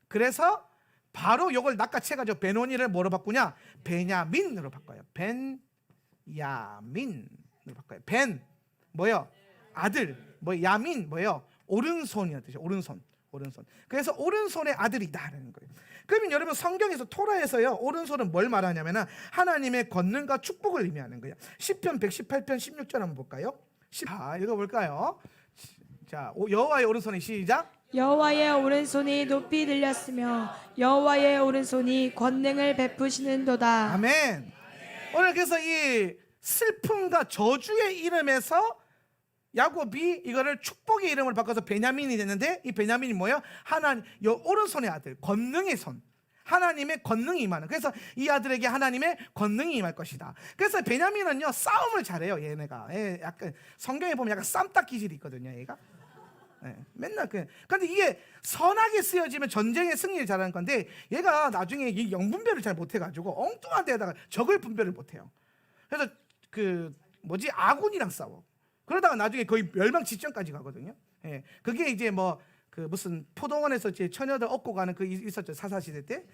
그래서 바로 이걸 낚아채가지고 베노니를 뭐로 바꾸냐? 베냐민으로 바꿔요. 벤야민으로 바꿔요. 벤 뭐요? 아들. 뭐 야민 뭐요? 오른손이라는 뜻이에요. 오른손. 그래서 오른손의 아들이다라는 거예요. 그러면 여러분 성경에서 토라에서요 오른손은 뭘 말하냐면은 하나님의 권능과 축복을 의미하는 거예요. 시편 118편 16절 한번 볼까요? 자, 읽어볼까요? 자, 여호와의 오른손이 시작. 여호와의 오른손이 높이 들렸으며 여호와의 오른손이 권능을 베푸시는도다. 아멘. 오늘 그래서 이 슬픔과 저주의 이름에서 야곱이 이거를 축복의 이름을 바꿔서 베냐민이 됐는데 이 베냐민이 뭐예요? 하나님 오른손의 아들, 권능의 손. 하나님의 권능이 임하는. 그래서 이 아들에게 하나님의 권능이 임할 것이다. 그래서 베냐민은요 싸움을 잘해요. 얘네가 약간 성경에 보면 약간 쌈딱 기질이 있거든요. 얘가 맨날 근데 이게 선하게 쓰여지면 전쟁의 승리를 잘하는 건데 얘가 나중에 이 영분별을 잘 못해가지고 엉뚱한 데다가 적을 분별을 못해요. 그래서 아군이랑 싸워. 그러다가 나중에 거의 멸망 직전까지 가거든요. 그게 이제 무슨 포도원에서 이제 처녀들 얻고 가는 그 있었죠. 사사시대 때.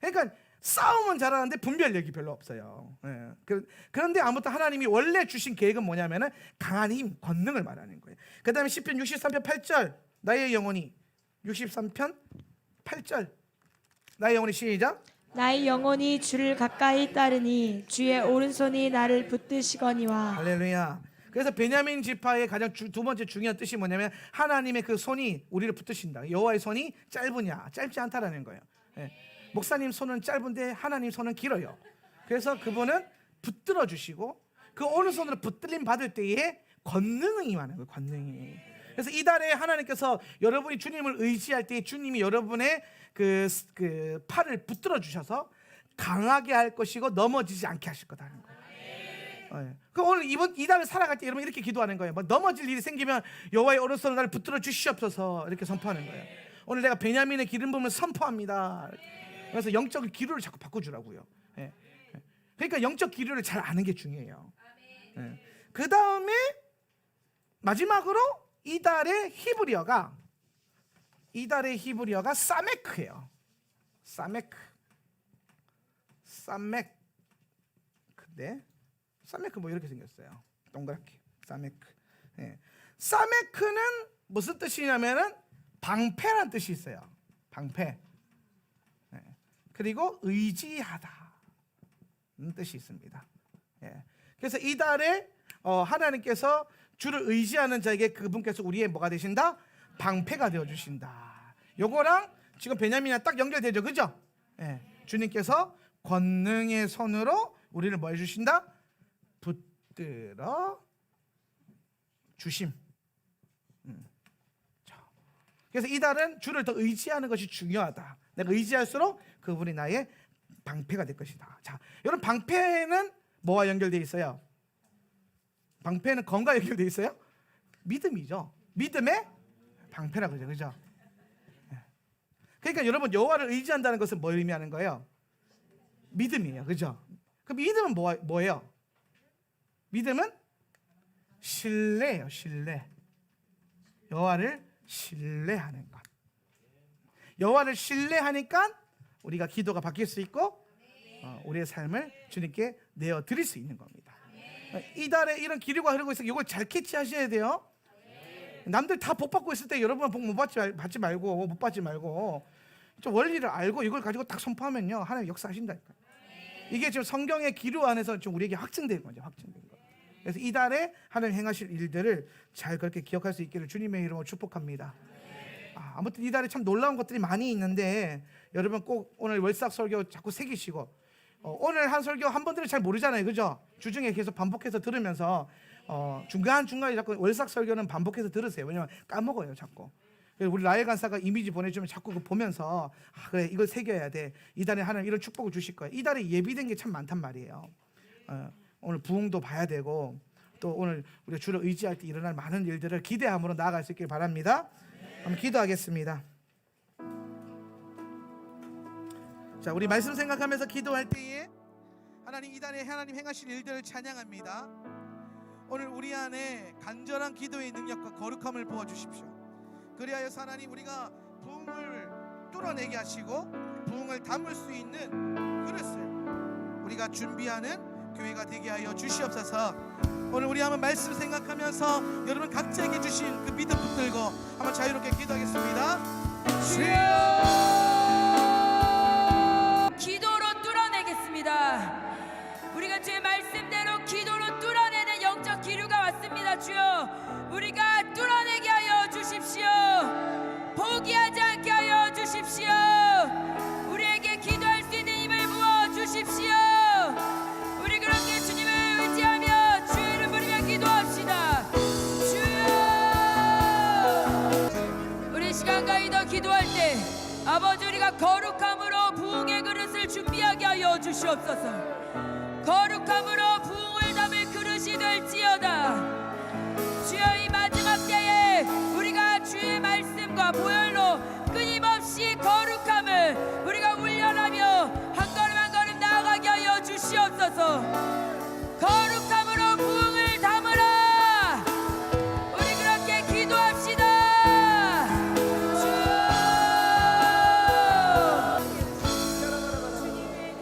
그러니까 싸움은 잘하는데 분별력이 별로 없어요. 예. 그런데 아무튼 하나님이 원래 주신 계획은 뭐냐면은 강한 힘, 권능을 말하는 거예요. 그 다음에 시편 63편 8절 나의 영혼이 63편 8절 나의 영혼이 시작. 나의 영혼이 주를 가까이 따르니 주의 오른손이 나를 붙드시거니와. 할렐루야. 그래서 베냐민 지파의 가장 두 번째 중요한 뜻이 뭐냐면 하나님의 그 손이 우리를 붙드신다. 여호와의 손이 짧으냐 짧지 않다라는 거예요. 예. 목사님 손은 짧은데 하나님 손은 길어요. 그래서 그분은 붙들어 주시고 그 오른손으로 붙들림 받을 때에 권능이 임하는 거예요. 권능이. 그래서 이달에 하나님께서 여러분이 주님을 의지할 때 주님이 여러분의 그 팔을 붙들어 주셔서 강하게 할 것이고 넘어지지 않게 하실 거다는 거예요. 그 오늘 이달을 살아갈 때 여러분 이렇게 기도하는 거예요. 뭐 넘어질 일이 생기면 여호와의 오른손을 나를 붙들어 주시옵소서 이렇게 선포하는 거예요. 오늘 내가 베냐민의 기름 부음을 선포합니다. 그래서 영적 기류를 자꾸 바꿔주라고요. 그러니까 영적 기류를 잘 아는 게 중요해요. 그 다음에 마지막으로 이달의 히브리어가 사메크예요. 사메크. 근데 사메크 뭐 이렇게 생겼어요. 동그랗게. 사메크. 사메크는 무슨 뜻이냐면은 방패란 뜻이 있어요. 방패. 그리고 의지하다 뜻이 있습니다. 그래서 이달에 하나님께서 주를 의지하는 자에게 그분께서 우리의 뭐가 되신다? 방패가 되어 주신다. 요거랑 지금 베냐민이랑 딱 연결되죠, 그죠? 주님께서 권능의 손으로 우리를 뭐 해주신다? 붙들어 주심. 그래서 이달은 주를 더 의지하는 것이 중요하다. 내가 의지할수록 그분이 나의 방패가 될 것이다. 자, 여러분 방패는 뭐와 연결되어 있어요? 방패는 건과 연결되어 있어요? 믿음이죠. 믿음의 방패라 그러죠, 그죠? 그러니까 여러분 여호와를 의지한다는 것은 뭘 의미하는 거예요? 믿음이에요, 그죠? 그럼 믿음은 뭐예요? 믿음은 신뢰예요, 신뢰. 여호와를 신뢰하는 것. 여호와를 신뢰하니까 우리가 기도가 바뀔 수 있고 우리의 삶을 주님께 내어 드릴 수 있는 겁니다. 이달에 이런 기류가 흐르고 있으니까 이걸 잘 캐치하셔야 돼요. 남들 다 복 받고 있을 때 여러분은 복 못 받지 말고 좀 원리를 알고 이걸 가지고 딱 선포하면요 하나님 역사하신다니까요. 이게 지금 성경의 기류 안에서 좀 우리에게 확증된 거죠. 확증된 거. 그래서 이달에 하나님 행하실 일들을 잘 그렇게 기억할 수 있기를 주님의 이름으로 축복합니다. 아무튼 이달에 참 놀라운 것들이 많이 있는데 여러분 꼭 오늘 월삭 설교 자꾸 새기시고 오늘 한 설교 한 번들은 잘 모르잖아요, 그죠? 주중에 계속 반복해서 들으면서 중간중간에 자꾸 월삭 설교는 반복해서 들으세요. 왜냐면 까먹어요 자꾸. 우리 라엘 간사가 이미지 보내주면 자꾸 그거 보면서 그래 이걸 새겨야 돼. 이달에 하나님 이런 축복을 주실 거예요. 이달에 예비된 게 참 많단 말이에요. 오늘 부흥도 봐야 되고 또 오늘 우리가 주를 의지할 때 일어날 많은 일들을 기대함으로 나아갈 수 있길 바랍니다. 한번 기도하겠습니다. 자, 우리 말씀 생각하면서 기도할 때에 하나님 이달에 하나님 행하신 일들을 찬양합니다. 오늘 우리 안에 간절한 기도의 능력과 거룩함을 부어주십시오. 그리하여서 하나님 우리가 부흥을 뚫어내게 하시고 부흥을 담을 수 있는 그릇을 우리가 준비하는 교회가 되게 하여 주시옵소서. 오늘 우리 한번 말씀 생각하면서 여러분 각자에게 주신 그 믿음 붙들고 한번 자유롭게 기도하겠습니다. 주여 기도로 뚫어내겠습니다. 우리가 주의 말씀대로 기도로 뚫어내는 영적 기류가 왔습니다. 주여 우리가 뚫어내게 하여 주십시오. 포기하지 않게 하여 주십시오. 우리에게 기도할 수 있는 힘을 부어 주십시오. 우리 그렇게 주님을 의지하며 주의 이름 부르며 기도합시다. 주여 우리 시간과 더 기도할 때 아버지 우리가 거룩함으로 부흥의 그릇을 준비하게 하여 주시옵소서. 거룩함으로 부흥을 담을 그릇이 될지어다. 주여 이 마지막 때에 우리가 주의 말씀과 보혈로 끊임없이 거룩함을 우리가 훈련하며 한 걸음 한 걸음 나아가게 하여 주시옵소서. 거룩함으로 부흥을 담으라. 우리 그렇게 기도합시다. 주여 주님의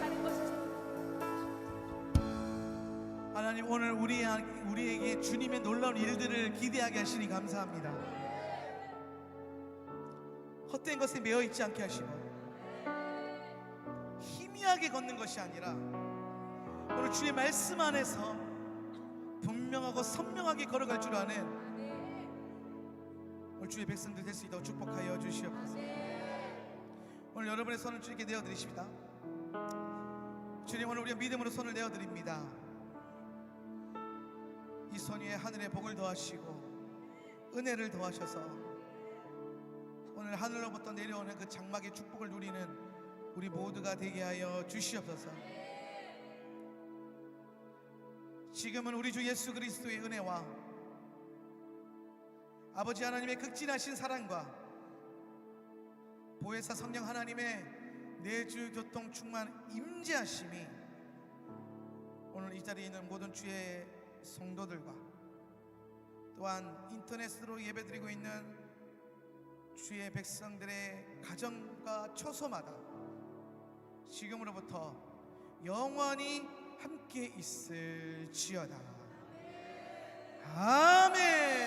헛된 것에 매여 있지 않게 하시고 희미하게 걷는 것이 아니라 오늘 주의 말씀 안에서 분명하고 선명하게 걸어갈 줄 아는 오늘 주의 백성들 될 수 있도록 축복하여 주시옵소서. 오늘 여러분의 손을 주님께 내어드리십니다. 주님, 오늘 우리가 믿음으로 손을 내어드립니다. 이 손 위에 하늘의 복을 더하시고 은혜를 더하셔서 오늘 하늘로부터 내려오는 그 장막의 축복을 누리는 우리 모두가 되게 하여 주시옵소서. 지금은 우리 주 예수 그리스도의 은혜와 아버지 하나님의 극진하신 사랑과 보혜사 성령 하나님의 내주 교통 충만 임재하심이 오늘 이 자리에 있는 모든 주의 성도들과 또한 인터넷으로 예배드리고 있는 주의 백성들의 가정과 처소마다 지금으로부터 영원히 함께 있을지어다. 아멘.